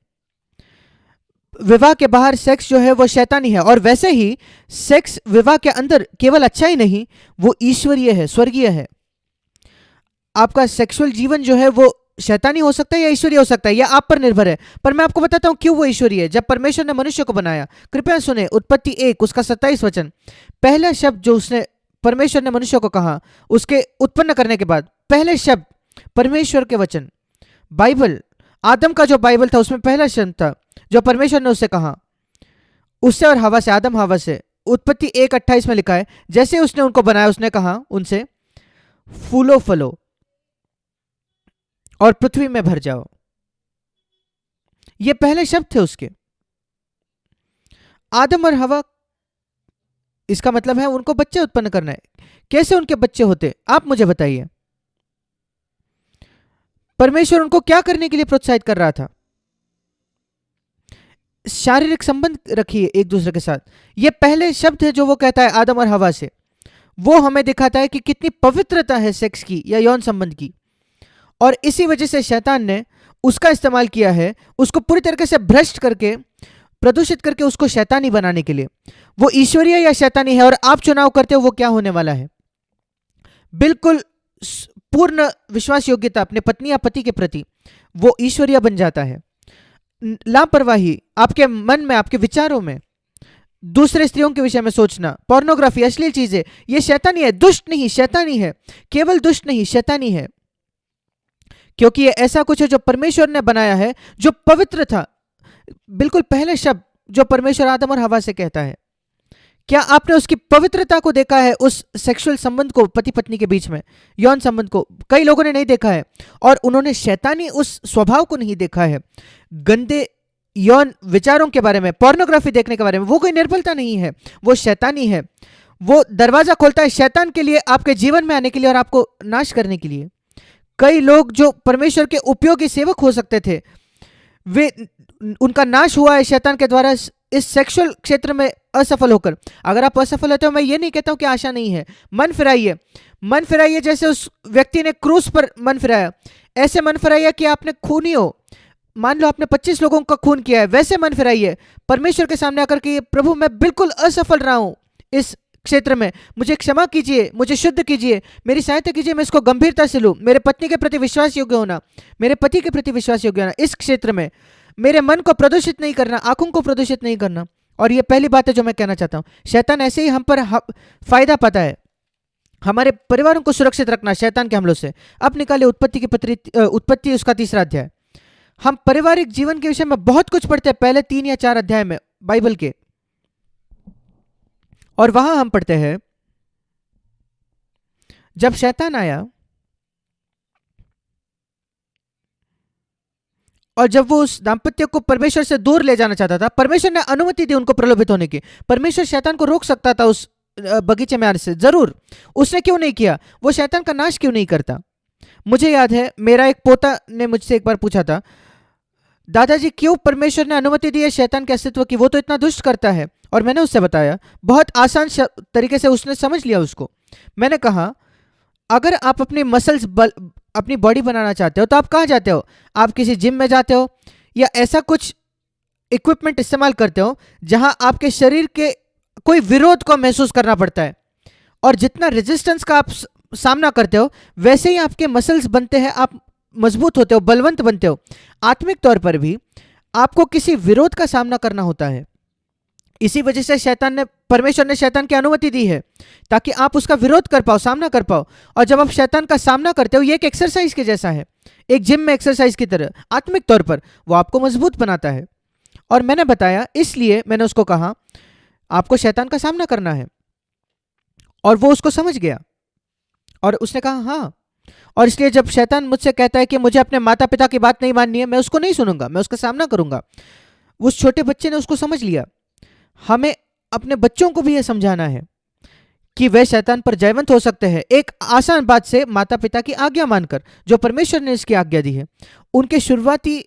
विवाह के बाहर सेक्स जो है वो शैतानी है। और वैसे ही सेक्स विवाह के अंदर केवल अच्छा ही नहीं, वो ईश्वरीय है, स्वर्गीय है। आपका सेक्सुअल जीवन जो है वो शैतानी हो सकता है या ईश्वरीय हो सकता है, यह आप पर निर्भर है। पर मैं आपको बताता हूं क्यों वो ईश्वरीय है। जब परमेश्वर ने मनुष्य को बनाया, कृपया सुने, उत्पत्ति 1 उसका 27 वचन, पहला शब्द जो उसने परमेश्वर ने मनुष्य को कहा, उसके उत्पन्न करने के बाद पहले शब्द परमेश्वर के वचन, बाइबल, आदम का जो बाइबल था उसमें पहला शब्द था जो परमेश्वर ने उससे कहा, उससे और हवा से, आदम हवा से। उत्पत्ति 1:28 में लिखा है, जैसे उसने उनको बनाया उसने कहा उनसे, फूलो फलो और पृथ्वी में भर जाओ। ये पहले शब्द थे उसके। आदम और हवा, इसका मतलब है उनको बच्चे उत्पन्न करना है। कैसे उनके बच्चे होते, आप मुझे बताइए। परमेश्वर उनको क्या करने के लिए प्रोत्साहित कर रहा था? शारीरिक संबंध रखिए एक दूसरे के साथ। यह पहले शब्द है जो वो कहता है आदम और हवा से। वो हमें दिखाता है कि कितनी पवित्रता है सेक्स की या यौन संबंध की। और इसी वजह से शैतान ने उसका इस्तेमाल किया है, उसको पूरी तरीके से भ्रष्ट करके, प्रदूषित करके, उसको शैतानी बनाने के लिए। वो ईश्वरीय या शैतानी है, और आप चुनाव करते हो वो क्या होने वाला है। बिल्कुल पूर्ण विश्वास योग्यता अपने पत्नी या पति के प्रति, वो ईश्वरीय बन जाता है। लापरवाही आपके मन में, आपके विचारों में, दूसरे स्त्रियों के विषय में सोचना, पोर्नोग्राफी, अश्लील चीजें, ये शैतानी है, दुष्ट नहीं शैतानी है, केवल दुष्ट नहीं शैतानी है। क्योंकि ये ऐसा कुछ है जो परमेश्वर ने बनाया है, जो पवित्र था। बिल्कुल पहले शब्द जो परमेश्वर आदम और हवा से कहता है, क्या आपने उसकी पवित्रता को देखा है? उस सेक्सुअल संबंध को, पति पत्नी के बीच में यौन संबंध को कई लोगों ने नहीं देखा है, और उन्होंने शैतानी उस स्वभाव को नहीं देखा है। गंदे यौन विचारों के बारे में, पोर्नोग्राफी देखने के बारे में, वो कोई निर्बलता नहीं है, वो शैतानी है। वो दरवाजा खोलता है शैतान के लिए, आपके जीवन में आने के लिए और आपको नाश करने के लिए। कई लोग जो परमेश्वर के उपयोगी सेवक हो सकते थे, वे, उनका नाश हुआ है शैतान के द्वारा इस सेक्सुअल क्षेत्र में असफल होकर। अगर आप असफल होते हो, मैं ये नहीं कहता हूं कि आशा नहीं है, मन फिराइए, मन फिराइए, जैसे उस व्यक्ति ने क्रूस पर मन फिराया, ऐसे मन फिराइए कि आपने खूनी हो, मान लो आपने 25 लोगों का खून किया है, वैसे मन फिराइए परमेश्वर के सामने आकर के, प्रभु मैं बिल्कुल असफल रहा हूं इस क्षेत्र में, मुझे क्षमा कीजिए, मुझे शुद्ध कीजिए, मेरी सहायता कीजिए, मैं इसको गंभीरता से लूं। मेरे पत्नी के प्रति विश्वास योग्य होना, मेरे पति के प्रति विश्वास योग्य होना, इस क्षेत्र में मेरे मन को प्रदूषित नहीं करना, आंखों को प्रदूषित नहीं करना। और ये पहली बात है जो मैं कहना चाहता हूं। शैतान ऐसे ही हम पर फायदा पाता है, हमारे परिवारों को सुरक्षित रखना शैतान के हमलों से। अब निकाले उत्पत्ति उसका 3रा अध्याय। हम पारिवारिक जीवन के विषय में बहुत कुछ पढ़ते हैं पहले 3 या 4 अध्याय में बाइबल के, और वहां हम पढ़ते हैं जब शैतान आया और जब वो उस दाम्पत्य को परमेश्वर से दूर ले जाना चाहता था, परमेश्वर ने अनुमति दी उनको प्रलोभित होने की। परमेश्वर शैतान को रोक सकता था उस बगीचे में आने से, जरूर। उसने क्यों नहीं किया? वो शैतान का नाश क्यों नहीं करता? मुझे याद है मेरा एक पोता ने मुझसे एक बार पूछा था, दादाजी क्यों परमेश्वर ने अनुमति दी है शैतान के अस्तित्व की, वो तो इतना दुष्ट करता है। और मैंने उससे बताया, बहुत आसान तरीके से उसने समझ लिया उसको। मैंने कहा, अगर आप अपनी मसल्स अपनी बॉडी बनाना चाहते हो तो आप कहाँ जाते हो? आप किसी जिम में जाते हो या ऐसा कुछ इक्विपमेंट इस्तेमाल करते हो जहां आपके शरीर के कोई विरोध को महसूस करना पड़ता है, और जितना रेजिस्टेंस का आप सामना करते हो वैसे ही आपके मसल्स बनते हैं, आप मजबूत होते हो, बलवंत बनते हो। आत्मिक तौर पर भी आपको किसी विरोध का सामना करना होता है। इसी वजह से परमेश्वर ने शैतान की अनुमति दी है ताकि आप उसका विरोध कर पाओ, सामना कर पाओ। और जब आप शैतान का सामना करते हो, ये एक एक्सरसाइज के जैसा है, एक जिम में एक्सरसाइज की तरह। आत्मिक तौर पर वो आपको मजबूत बनाता है। और मैंने बताया, इसलिए मैंने उसको कहा आपको शैतान का सामना करना है, और वो उसको समझ गया और उसने कहा हाँ। और इसलिए जब शैतान मुझसे कहता है कि मुझे अपने माता पिता की बात नहीं माननी है, मैं उसको नहीं सुनूंगा, मैं उसका सामना करूंगा। उस छोटे बच्चे ने उसको समझ लिया। हमें अपने बच्चों को भी यह समझाना है कि वे शैतान पर जयवंत हो सकते हैं, एक आसान बात से, माता पिता की आज्ञा मानकर, जो परमेश्वर ने इसकी आज्ञा दी है। उनके शुरुआती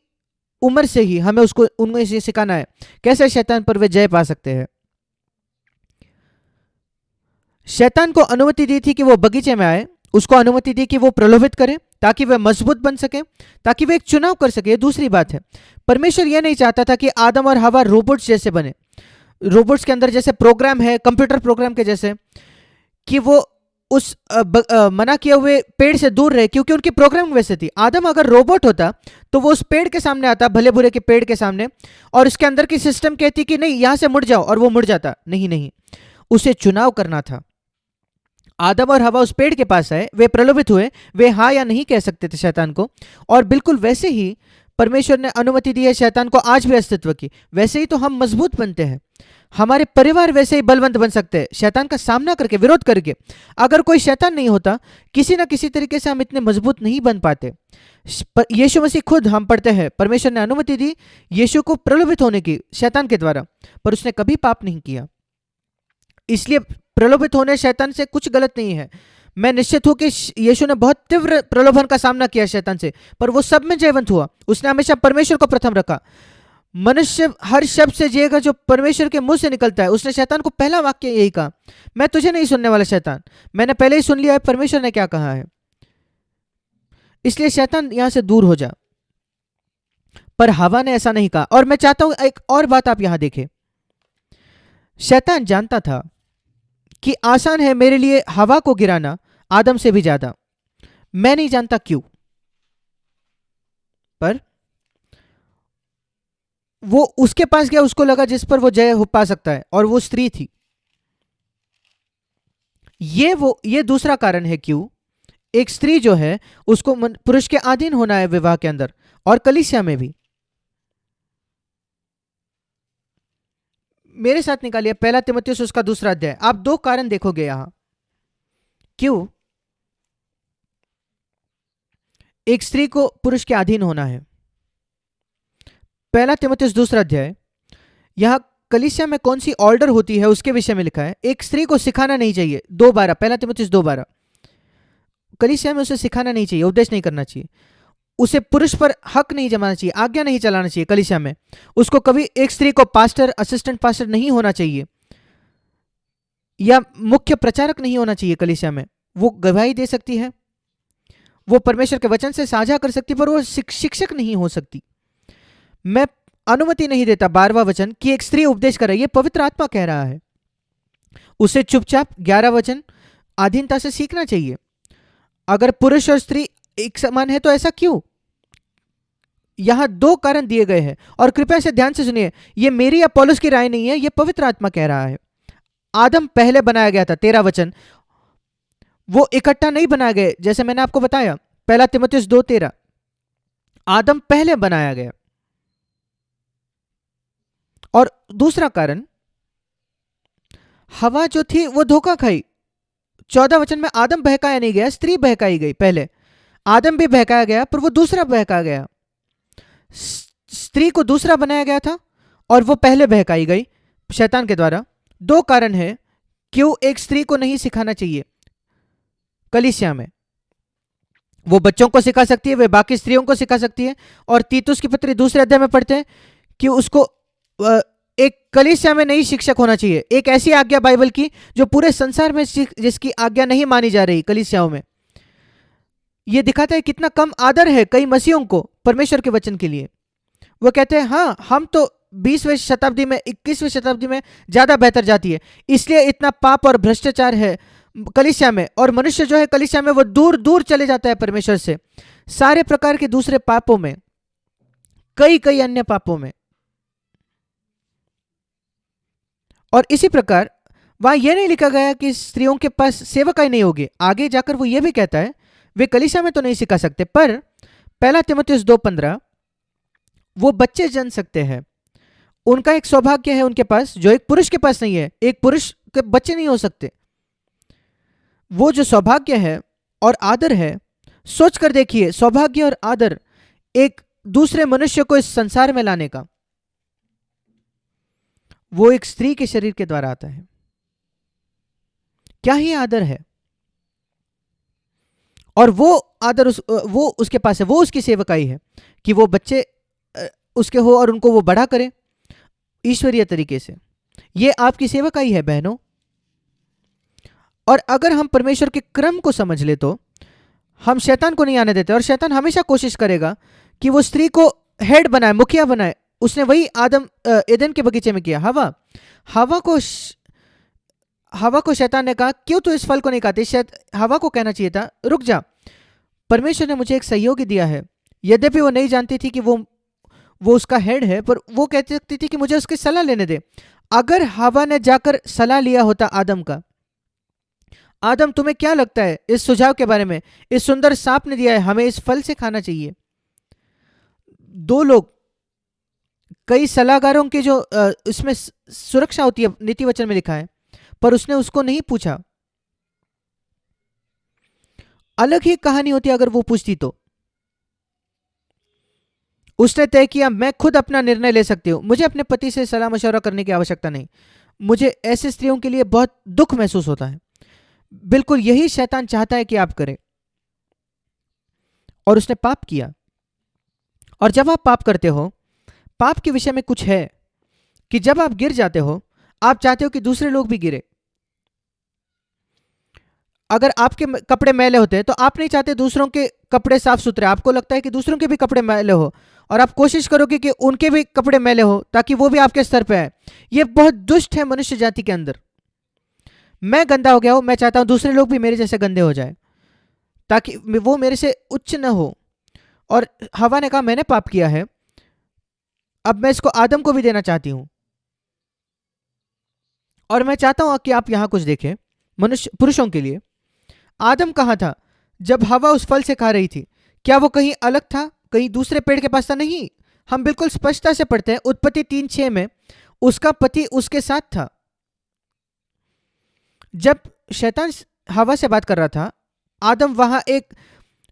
उम्र से ही हमें उनको ये सिखाना है कैसे शैतान पर वे जय पा सकते हैं। शैतान को अनुमति दी थी कि वो बगीचे में आए, उसको अनुमति दी कि वो प्रलोभित करे ताकि वह मजबूत बन सके, ताकि वे एक चुनाव कर सके। दूसरी बात है, परमेश्वर यह नहीं चाहता था कि आदम और हवा रोबोट्स जैसे बने, रोबोट्स के अंदर जैसे प्रोग्राम है, कंप्यूटर प्रोग्राम के जैसे, कि वो उस मना किए हुए पेड़ से दूर रहे, क्योंकि उनकी प्रोग्राम वैसे थी। आदम अगर रोबोट होता तो वो उस पेड़ के सामने आता, भले बुरे के पेड़ के सामने, और उसके अंदर की सिस्टम कहती कि नहीं यहां से मुड़ जाओ, और वो मुड़ जाता। नहीं, उसे चुनाव करना था। आदम और हवा उस पेड़ के पास आए, वे प्रलोभित हुए, वे हाँ या नहीं कह सकते थे शैतान को। और बिल्कुल वैसे ही परमेश्वर ने अनुमति दी है शैतान को आज भी अस्तित्व की। वैसे ही तो हम मजबूत बनते हैं, हमारे परिवार वैसे ही बलवंत बन सकते हैं शैतान का सामना करके, विरोध करके। अगर कोई शैतान नहीं होता, किसी ना किसी तरीके से हम इतने मजबूत नहीं बन पाते। यीशु मसीह खुद, हम पढ़ते हैं, परमेश्वर ने अनुमति दी यीशु को प्रलोभित होने की शैतान के द्वारा, पर उसने कभी पाप नहीं किया। इसलिए प्रलोभित होने शैतान से कुछ गलत नहीं है। मैं निश्चित हूं कि यीशु ने बहुत तीव्र प्रलोभन का सामना किया शैतान से, पर वो सब में जयवंत हुआ। उसने हमेशा परमेश्वर को प्रथम रखा। मनुष्य हर शब्द से जिएगा जो परमेश्वर के मुंह से निकलता है। उसने शैतान को पहला वाक्य यही कहा, मैं तुझे नहीं सुनने वाला शैतान, मैंने पहले ही सुन लिया है परमेश्वर ने क्या कहा है। इसलिए शैतान यहां से दूर हो जा। पर हवा ने ऐसा नहीं कहा। और मैं चाहता हूं एक और बात आप यहां देखें। शैतान जानता था कि आसान है मेरे लिए हवा को गिराना आदम से भी ज्यादा। मैं नहीं जानता क्यों, पर वो उसके पास गया, उसको लगा जिस पर वो जय हो पा सकता है, और वो स्त्री थी। ये दूसरा कारण है क्यों एक स्त्री जो है उसको पुरुष के अधीन होना है विवाह के अंदर और कलीसिया में भी। मेरे साथ निकालिए पहला तीमुथियुस उसका 2 अध्याय। आप 2 कारण देखोगे यहां क्यों एक स्त्री को पुरुष के अधीन होना है। पहला तीमुथियुस 2 अध्याय, यहां कलीसिया में कौन सी ऑर्डर होती है उसके विषय में लिखा है। एक स्त्री को सिखाना नहीं चाहिए, 2:12, पहला तीमुथियुस 2:12। कलीसिया में उसे सिखाना नहीं चाहिए, उपदेश नहीं करना चाहिए, उसे पुरुष पर हक नहीं जमाना चाहिए, आज्ञा नहीं चलाना चाहिए कलीसिया में। उसको कभी एक स्त्री को पास्टर, असिस्टेंट पास्टर नहीं होना चाहिए, या मुख्य प्रचारक नहीं होना चाहिए कलीसिया में। वो गवाही दे सकती है, वो परमेश्वर के वचन से साझा कर सकती, पर वो शिक्षक नहीं हो सकती। मैं अनुमति नहीं देता, 12वां वचन, कि एक स्त्री उपदेश करे। ये पवित्र आत्मा कह रहा है। उसे चुपचाप 11वां वचन अधीनता से सीखना चाहिए। अगर पुरुष और स्त्री एक समान है तो ऐसा क्यों? यहां 2 कारण दिए गए हैं, और कृपया से ध्यान से सुनिए। ये मेरी या पौलुस की राय नहीं है, ये पवित्र आत्मा कह रहा है। आदम पहले बनाया गया था, 13 वचन, वो इकट्ठा नहीं बनाया गया, जैसे मैंने आपको बताया पहला तीमुथियुस 2:13। आदम पहले बनाया गया। और दूसरा कारण, हवा जो थी वो धोखा खाई। 14 वचन में आदम बहकाया नहीं गया, स्त्री बहकाई गई। पहले आदम भी बहकाया गया, पर वो दूसरा बहका गया। स्त्री को दूसरा बनाया गया था और वो पहले बहकाई गई शैतान के द्वारा। 2 कारण है क्यों एक स्त्री को नहीं सिखाना चाहिए कलीसिया में। वो बच्चों को सिखा सकती है, वे बाकी स्त्रियों को सिखा सकती है। और तीतुस की पत्री 2 अध्याय में पढ़ते हैं कि उसको एक कलीसिया में नहीं शिक्षक होना चाहिए। एक ऐसी आज्ञा बाइबल की जो पूरे संसार में जिसकी आज्ञा नहीं मानी जा रही कलीसियाओं में। यह दिखाता है कितना कम आदर है कई मसीहों को परमेश्वर के वचन के लिए। वो कहते हैं हाँ, हम तो 20वीं शताब्दी में, 21वीं शताब्दी में ज्यादा बेहतर जाती है, इसलिए इतना पाप और भ्रष्टाचार है कलीसिया में। और मनुष्य जो है कलीसिया में वो दूर दूर चले जाता है परमेश्वर से, सारे प्रकार के दूसरे पापों में, कई कई अन्य पापों में। और इसी प्रकार वहां यह नहीं लिखा गया कि स्त्रियों के पास सेवकाई नहीं होगी। आगे जाकर वो ये भी कहता है वे कलीसिया में तो नहीं सिखा सकते, पर पहला तीमुथियुस 2:15, वो बच्चे जन सकते हैं। उनका एक सौभाग्य है उनके पास जो एक पुरुष के पास नहीं है। एक पुरुष के बच्चे नहीं हो सकते। वो जो सौभाग्य है और आदर है, सोच कर देखिए, सौभाग्य और आदर एक दूसरे मनुष्य को इस संसार में लाने का, वो एक स्त्री के शरीर के द्वारा आता है। क्या ही आदर है। और वो आदर वो उसके पास है, वो उसकी सेवकाई है कि वो बच्चे उसके हो और उनको वो बड़ा करे ईश्वरीय तरीके से। ये आपकी सेवकाई है बहनों। और अगर हम परमेश्वर के क्रम को समझ ले तो हम शैतान को नहीं आने देते। और शैतान हमेशा कोशिश करेगा कि वो स्त्री को हेड बनाए, मुखिया बनाए। उसने वही आदम एदन के बगीचे में किया। हवा को शैतान ने कहा क्यों तू इस फल को नहीं खाती। हवा को कहना चाहिए था रुक जा, परमेश्वर ने मुझे एक सहयोगी दिया है। यद्यपि वो नहीं जानती थी कि वो उसका हेड है, पर वो कहती सकती थी कि मुझे उसकी सलाह लेने दे। अगर हवा ने जाकर सलाह लिया होता आदम का, आदम तुम्हें क्या लगता है इस सुझाव के बारे में, इस सुंदर सांप ने दिया है, हमें इस फल से खाना चाहिए। 2 लोग, कई सलाहकारों के जो इसमें सुरक्षा होती है नीति वचन में लिखा है, पर उसने उसको नहीं पूछा। अलग ही कहानी होती अगर वो पूछती तो। उसने तय किया मैं खुद अपना निर्णय ले सकती हूं, मुझे अपने पति से सलाह मशवरा करने की आवश्यकता नहीं। मुझे ऐसे स्त्रियों के लिए बहुत दुख महसूस होता है। बिल्कुल यही शैतान चाहता है कि आप करें। और उसने पाप किया। और जब आप पाप करते हो, पाप के विषय में कुछ है कि जब आप गिर जाते हो, आप चाहते हो कि दूसरे लोग भी गिरे। अगर आपके कपड़े मैले होते हैं तो आप नहीं चाहते दूसरों के कपड़े साफ सुथरे, आपको लगता है कि दूसरों के भी कपड़े मैले हो और आप कोशिश करोगे कि उनके भी कपड़े मैले हो ताकि वो भी आपके स्तर पे आए। ये बहुत दुष्ट है मनुष्य जाति के अंदर। मैं गंदा हो गया हूं, मैं चाहता हूं दूसरे लोग भी मेरे जैसे गंदे हो जाए ताकि वो मेरे से उच्च न हो। और हवा ने कहा मैंने पाप किया है, अब मैं इसको आदम को भी देना चाहती हूं। और मैं चाहता हूं कि आप यहां कुछ देखें मनुष्य पुरुषों के लिए। आदम कहाँ था जब हवा उस फल से खा रही थी? क्या वो कहीं अलग था, कहीं दूसरे पेड़ के पास था? नहीं। हम बिल्कुल स्पष्टता से पढ़ते हैं उत्पत्ति 3:6 में, उसका पति उसके साथ था। जब शैतान हवा से बात कर रहा था, आदम वहां एक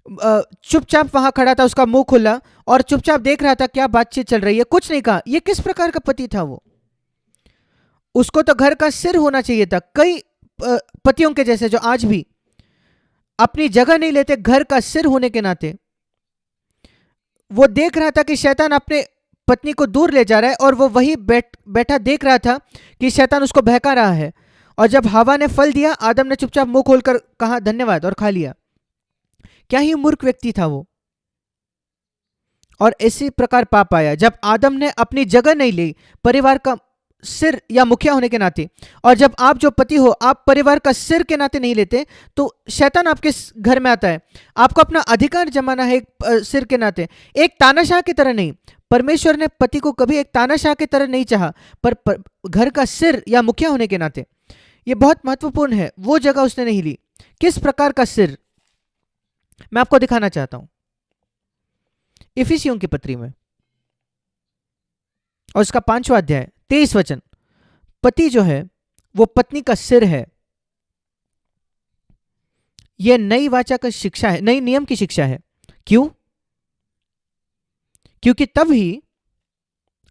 चुपचाप वहां खड़ा था, उसका मुंह खुला और चुपचाप देख रहा था क्या बातचीत चल रही है, कुछ नहीं कहा। यह किस प्रकार का पति था वो? उसको तो घर का सिर होना चाहिए था। कई पतियों के जैसे जो आज भी अपनी जगह नहीं लेते घर का सिर होने के नाते। वो देख रहा था कि शैतान अपने पत्नी को दूर ले जा रहा है और वो वही बैठा देख रहा था कि शैतान उसको बहका रहा है। और जब हवा ने फल दिया, आदम ने चुपचाप मुंह खोलकर कहा धन्यवाद और खा लिया। क्या ही मूर्ख व्यक्ति था वो। और इसी प्रकार पाप आया जब आदम ने अपनी जगह नहीं ली परिवार का सिर या मुखिया होने के नाते। और जब आप जो पति हो आप परिवार का सिर के नाते नहीं लेते तो शैतान आपके घर में आता है। आपको अपना अधिकार जमाना है एक सिर के नाते, एक तानाशाह की तरह नहीं। परमेश्वर ने पति को कभी एक तानाशाह की तरह नहीं चाहा, पर घर का सिर या मुखिया होने के नाते। यह बहुत महत्वपूर्ण है, वो जगह उसने नहीं ली। किस प्रकार का सिर, मैं आपको दिखाना चाहता हूं इफिसियों की पत्री में और उसका 5वां अध्याय 23 वचन। पति जो है वो पत्नी का सिर है। यह नई वाचा का शिक्षा है, नई नियम की शिक्षा है। क्यों? क्योंकि तब ही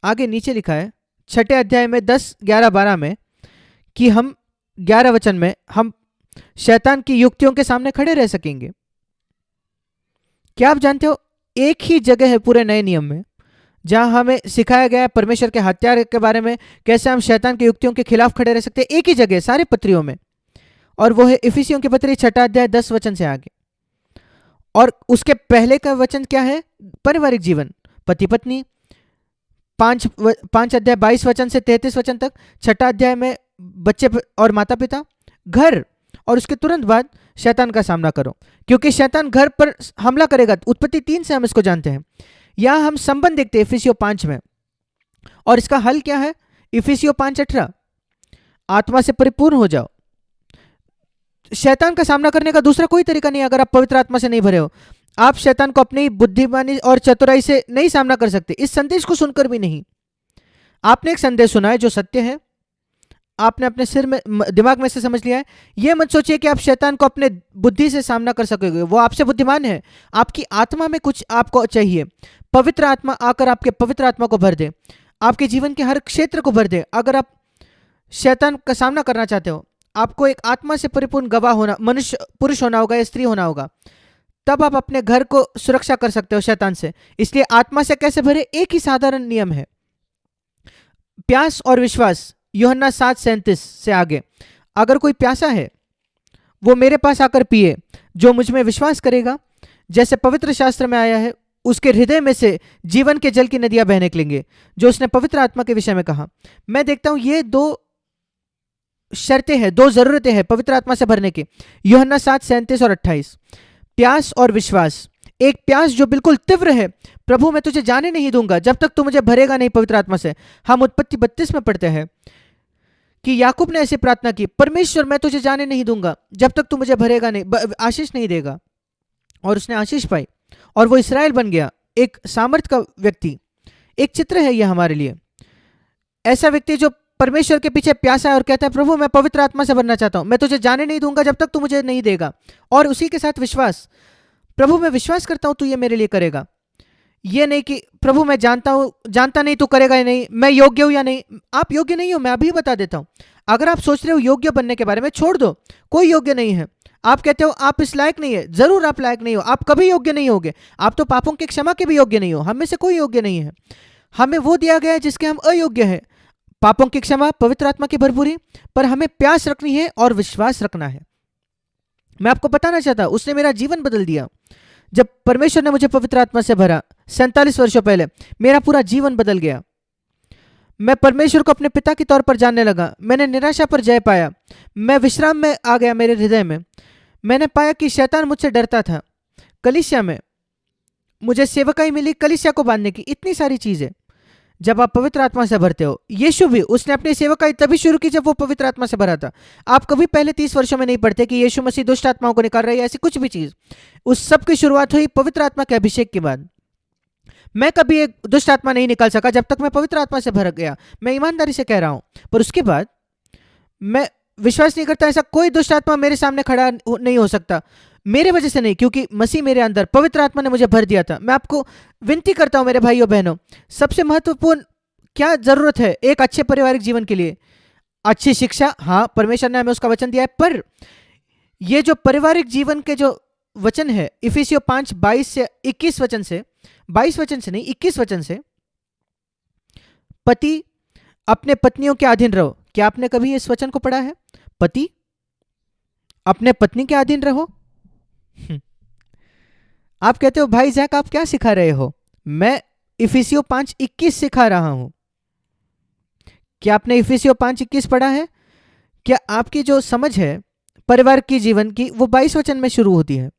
आगे नीचे लिखा है 6 अध्याय में 10, 11, 12 में कि हम 11 वचन में हम शैतान की युक्तियों के सामने खड़े रह सकेंगे। क्या आप जानते हो एक ही जगह है पूरे नए नियम में जहां हमें सिखाया गया है परमेश्वर के हत्यारे के बारे में, कैसे हम शैतान की युक्तियों के खिलाफ खड़े रह सकते हैं। एक ही जगह सारे पत्रियों में, और वो है इफिसियों की पत्री 6 अध्याय 10 वचन से आगे। और उसके पहले का वचन क्या है? पारिवारिक जीवन, पति पत्नी। 5 अध्याय 22 वचन से 33 वचन तक। 6 अध्याय में बच्चे और माता पिता, घर। और उसके तुरंत बाद शैतान का सामना करो, क्योंकि शैतान घर पर हमला करेगा। उत्पत्ति 3 से हम इसको जानते हैं। यहां हम संबंध देखते हैं इफिसियों 5 में, और इसका हल क्या है? इफिसियों 5:18, आत्मा से परिपूर्ण हो जाओ। शैतान का सामना करने का दूसरा कोई तरीका नहीं अगर आप पवित्र आत्मा से नहीं भरे हो। आप शैतान को अपनी बुद्धिमानी और चतुराई से नहीं सामना कर सकते, इस संदेश को सुनकर भी नहीं। आपने एक संदेश सुना है जो सत्य है, आपने अपने सिर में दिमाग में से समझ लिया है। यह मत सोचिए कि आप शैतान को अपने बुद्धि से सामना कर सकोगे, वो आपसे बुद्धिमान है। आपकी आत्मा में कुछ आपको चाहिए। पवित्र आत्मा आकर आपके पवित्र आत्मा को भर दे, आपके जीवन के हर क्षेत्र को भर दे। अगर आप शैतान का सामना करना चाहते हो, आपको एक आत्मा से परिपूर्ण गवाह होना, मनुष्य पुरुष होना होगा या स्त्री होना होगा, तब आप अपने घर को सुरक्षा कर सकते हो शैतान से। इसलिए आत्मा से कैसे भरे? एक ही साधारण नियम है, प्यास और विश्वास। यूहन्ना 7:37 से आगे, अगर कोई प्यासा है वो मेरे पास आकर पिए, जो मुझ में विश्वास करेगा, जैसे पवित्र शास्त्र में आया है, उसके हृदय में से जीवन के जल की नदियां बहने निकलेंगे, जो उसने पवित्र आत्मा के विषय में कहा। मैं देखता हूं ये 2 शर्तें हैं, 2 जरूरतें हैं पवित्र आत्मा से भरने की। यूहन्ना 7:37 और 28, प्यास और विश्वास। एक प्यास जो बिल्कुल तीव्र है, प्रभु मैं तुझे जाने नहीं दूंगा जब तक तू मुझे भरेगा नहीं पवित्र आत्मा से। हम उत्पत्ति 32 में पढ़ते हैं कि याकूब ने ऐसी प्रार्थना की, परमेश्वर मैं तुझे जाने नहीं दूंगा जब तक तू मुझे भरेगा नहीं, आशीष नहीं देगा। और उसने आशीष पाई और वो इस्राएल बन गया, एक सामर्थ का व्यक्ति। एक चित्र है यह हमारे लिए, ऐसा व्यक्ति जो परमेश्वर के पीछे प्यासा है और कहता है प्रभु मैं पवित्र आत्मा से बनना चाहता हूं, मैं तुझे जाने नहीं दूंगा जब तक तू मुझे नहीं देगा। और उसी के साथ विश्वास, प्रभु मैं विश्वास करता हूं तू ये मेरे लिए करेगा। ये नहीं कि प्रभु मैं जानता नहीं तू करेगा या नहीं, मैं योग्य हूं या नहीं। आप योग्य नहीं हो, मैं अभी बता देता हूं। अगर आप सोच रहे हो योग्य बनने के बारे में, छोड़ दो, कोई योग्य नहीं है। आप कहते हो आप इस लायक नहीं है, जरूर आप लायक नहीं हो, आप कभी योग्य नहीं होगे। आप तो पापों की क्षमा के भी योग्य नहीं हो। हम में से कोई योग्य नहीं है, हमें वो दिया गया है जिसके हम अयोग्य हैं। पापों की क्षमा, पवित्र आत्मा की भरपूरी, पर हमें प्यास रखनी है और विश्वास रखना है। मैं आपको बताना चाहता, उसने मेरा जीवन बदल दिया। जब परमेश्वर ने मुझे पवित्र आत्मा से भरा 47 वर्षों पहले, मेरा पूरा जीवन बदल गया। मैं परमेश्वर को अपने पिता के तौर पर जानने लगा। मैंने निराशा पर जय पाया। मैं विश्राम में आ गया मेरे हृदय में। मैंने पाया कि शैतान मुझसे डरता था। कलीसिया में मुझे सेवकाई मिली, कलीसिया को बांधने की, इतनी सारी चीजें। जब आप पवित्र आत्मा से भरते हो, यीशु भी उसने अपनी सेवकाई तभी शुरू की जब वो पवित्र आत्मा से भरा था। आप कभी पहले 30 वर्षों में नहीं पढ़ते कि यीशु मसीह दुष्ट आत्माओं को निकाल रहा है, ऐसी कुछ भी चीज। उस सब की शुरुआत हुई पवित्र आत्मा के अभिषेक के बाद। मैं कभी एक दुष्ट आत्मा नहीं निकाल सका जब तक मैं पवित्र आत्मा से भर गया। मैं ईमानदारी से कह रहा हूं। पर उसके बाद मैं विश्वास नहीं करता ऐसा कोई दुष्ट आत्मा मेरे सामने खड़ा नहीं हो सकता, मेरे वजह से नहीं, क्योंकि मसीह मेरे अंदर, पवित्र आत्मा ने मुझे भर दिया था। मैं आपको विनती करता हूं मेरे भाइयों बहनों, सबसे महत्वपूर्ण क्या जरूरत है एक अच्छे पारिवारिक जीवन के लिए? अच्छी शिक्षा। हाँ, परमेश्वर ने हमें उसका वचन दिया है, पर ये जो पारिवारिक जीवन के जो वचन है, इफिसियों 5:22 से 21 वचन से, 22 वचन से नहीं, 21 वचन से, पति अपने पत्नियों के अधीन रहो। क्या आपने कभी इस वचन को पढ़ा है? पति अपने पत्नी के अधीन रहो। आप कहते हो भाई जैक आप क्या सिखा रहे हो? मैं इफिसियों 5:21 सिखा रहा हूं। क्या आपने इफिसियों 5:21 पढ़ा है? क्या आपकी जो समझ है परिवार की जीवन की, वो 22 वचन में शुरू होती है।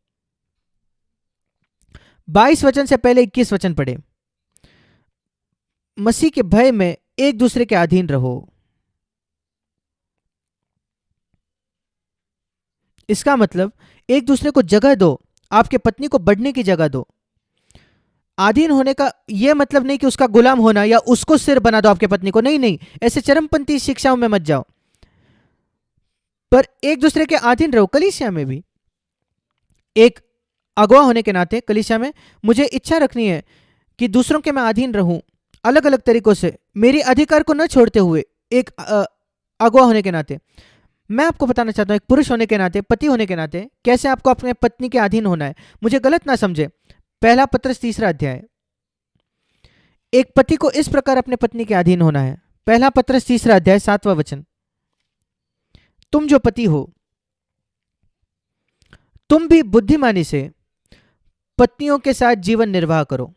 22 वचन से पहले 21 वचन पढ़े। मसीह के भय में एक दूसरे के अधीन रहो। इसका मतलब एक दूसरे को जगह दो, आपके पत्नी को बढ़ने की जगह दो। अधीन होने का यह मतलब नहीं कि उसका गुलाम होना या उसको सिर बना दो आपके पत्नी को, नहीं नहीं, ऐसे चरमपंथी शिक्षाओं में मत जाओ, पर एक दूसरे के अधीन रहो। कलीसिया में भी एक अगुवा होने के नाते कलीसिया में मुझे इच्छा रखनी है कि दूसरों के मैं अधीन रहूं, अलग अलग तरीकों से, मेरी अधिकार को न छोड़ते हुए। एक अगुवा होने के नाते मैं आपको बताना चाहता हूं, एक पुरुष होने के नाते, पति होने के नाते, कैसे आपको अपने पत्नी के अधीन होना है। मुझे गलत ना समझे, पहला पत्रस 3 अध्याय, एक पति को इस प्रकार अपने पत्नी के अधीन होना है। पहला पत्रस 3 अध्याय 7वां वचन, तुम जो पति हो, तुम भी बुद्धिमानी से पत्नियों के साथ जीवन निर्वाह करो,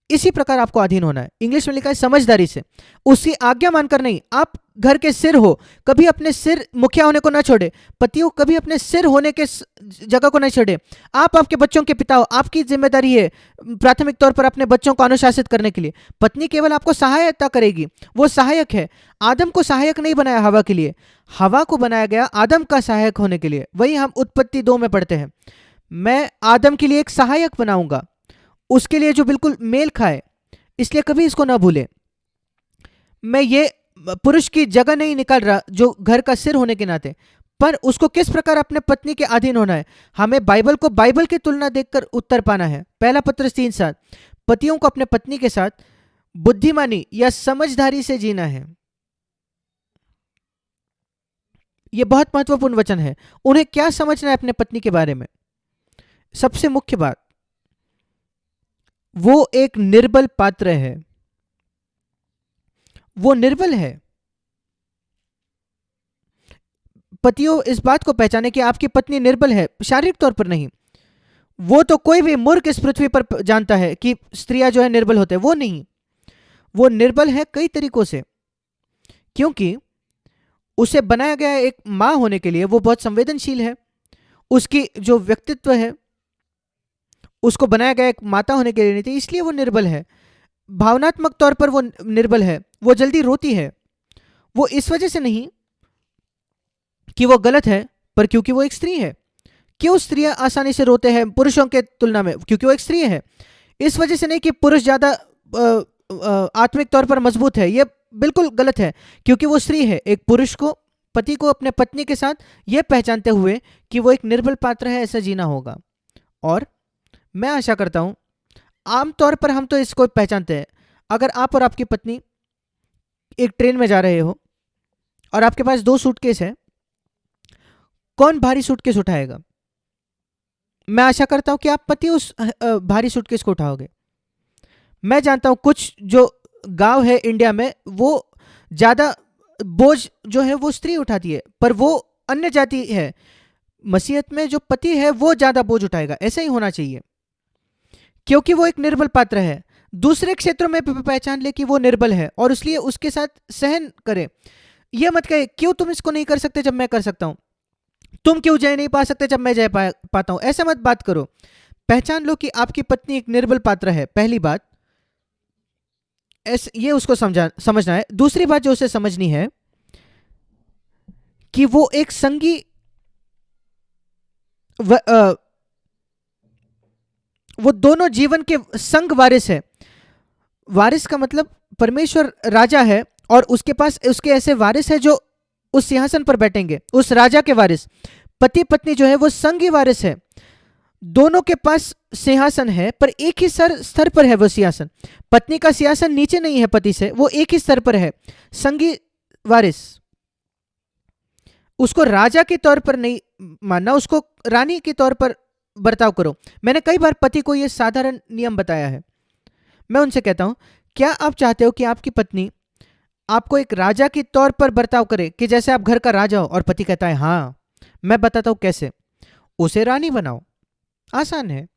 इसी प्रकार आपको अधीन होना है। इंग्लिश में लिखा है समझदारी से, उसकी आज्ञा मानकर नहीं। आप घर के सिर हो, कभी अपने सिर मुखिया होने को ना छोड़े। पतियों कभी अपने सिर होने के जगह को नहीं छोड़े। आप आपके बच्चों के पिता हो, आपकी जिम्मेदारी है प्राथमिक तौर पर अपने बच्चों को अनुशासित करने के लिए। पत्नी केवल आपको सहायता करेगी, वो सहायक है। आदम को सहायक नहीं बनाया हवा के लिए, हवा को बनाया गया आदम का सहायक होने के लिए। वही हम उत्पत्ति 2 में पढ़ते हैं, मैं आदम के लिए एक सहायक बनाऊंगा, उसके लिए जो बिल्कुल मेल खाए। इसलिए कभी इसको ना भूलें। मैं ये पुरुष की जगह नहीं निकाल रहा जो घर का सिर होने के नाते, पर उसको किस प्रकार अपने पत्नी के अधीन होना है। हमें बाइबल को बाइबल की तुलना देखकर उत्तर पाना है। पहला पत्रस 3:7, पतियों को अपने पत्नी के साथ बुद्धिमानी या समझदारी से जीना है। यह बहुत महत्वपूर्ण वचन है। उन्हें क्या समझना है अपने पत्नी के बारे में? सबसे मुख्य बात, वो एक निर्बल पात्र है। वो निर्बल है। पतियों इस बात को पहचाने कि आपकी पत्नी निर्बल है, शारीरिक तौर पर नहीं। वो तो कोई भी मूर्ख इस पृथ्वी पर जानता है कि स्त्रियां जो है निर्बल होते हैं, वो नहीं। वो निर्बल है कई तरीकों से, क्योंकि उसे बनाया गया एक मां होने के लिए। वो बहुत संवेदनशील है, उसकी जो व्यक्तित्व है उसको बनाया गया एक माता होने के लिए नहीं थी, इसलिए वो निर्बल है। भावनात्मक तौर पर वो निर्बल है, वो जल्दी रोती है। वो इस वजह से नहीं कि वो गलत है, पर क्योंकि वो एक स्त्री है। क्यों स्त्रियां आसानी से रोते हैं पुरुषों के तुलना में? क्योंकि वो एक स्त्री है। इस वजह से नहीं कि पुरुष ज्यादा आत्मिक तौर पर मजबूत है, ये बिल्कुल गलत है। क्योंकि वो स्त्री है। एक पुरुष को, पति को अपने पत्नी के साथ ये पहचानते हुए कि वो एक निर्बल पात्र है, ऐसा जीना होगा। और मैं आशा करता हूं, आमतौर पर हम तो इसको पहचानते हैं। अगर आप और आपकी पत्नी एक ट्रेन में जा रहे हो और आपके पास 2 सूटकेस है, कौन भारी सूटकेस उठाएगा? मैं आशा करता हूं कि आप पति उस भारी सूटकेस को उठाओगे। मैं जानता हूं कुछ जो गांव है इंडिया में, वो ज्यादा बोझ जो है वो स्त्री उठाती है, पर वो अन्य जाति है। मसीहत में जो पति है वो ज्यादा बोझ उठाएगा, ऐसा ही होना चाहिए, क्योंकि वो एक निर्बल पात्र है। दूसरे क्षेत्रों में पहचान ले कि वो निर्बल है और इसलिए उसके साथ सहन करे। ये मत कहे क्यों तुम इसको नहीं कर सकते जब मैं कर सकता हूं, तुम क्यों जय नहीं पा सकते जब मैं जय पाता हूं, ऐसा मत बात करो। पहचान लो कि आपकी पत्नी एक निर्बल पात्र है, पहली बात ये उसको समझना है। दूसरी बात जो उसे समझनी है कि वो एक संगी वो दोनों जीवन के संग वारिस है। वारिस का मतलब परमेश्वर राजा है और उसके पास उसके ऐसे वारिस है जो उस सिंहासन पर बैठेंगे, उस राजा के वारिस। पति पत्नी जो है वो संगी वारिस है, दोनों के पास सिंहासन है पर एक ही स्तर पर है वो सिंहासन। पत्नी का सिंहासन नीचे नहीं है पति से, वो एक ही स्तर पर है, संगी वारिस। उसको राजा के तौर पर नहीं मानना, उसको रानी के तौर पर बर्ताव करो। मैंने कई बार पति को यह साधारण नियम बताया है। मैं उनसे कहता हूं, क्या आप चाहते हो कि आपकी पत्नी आपको एक राजा के तौर पर बर्ताव करे कि जैसे आप घर का राजा हो? और पति कहता है हाँ, मैं बताता हूं कैसे। उसे रानी बनाओ, आसान है।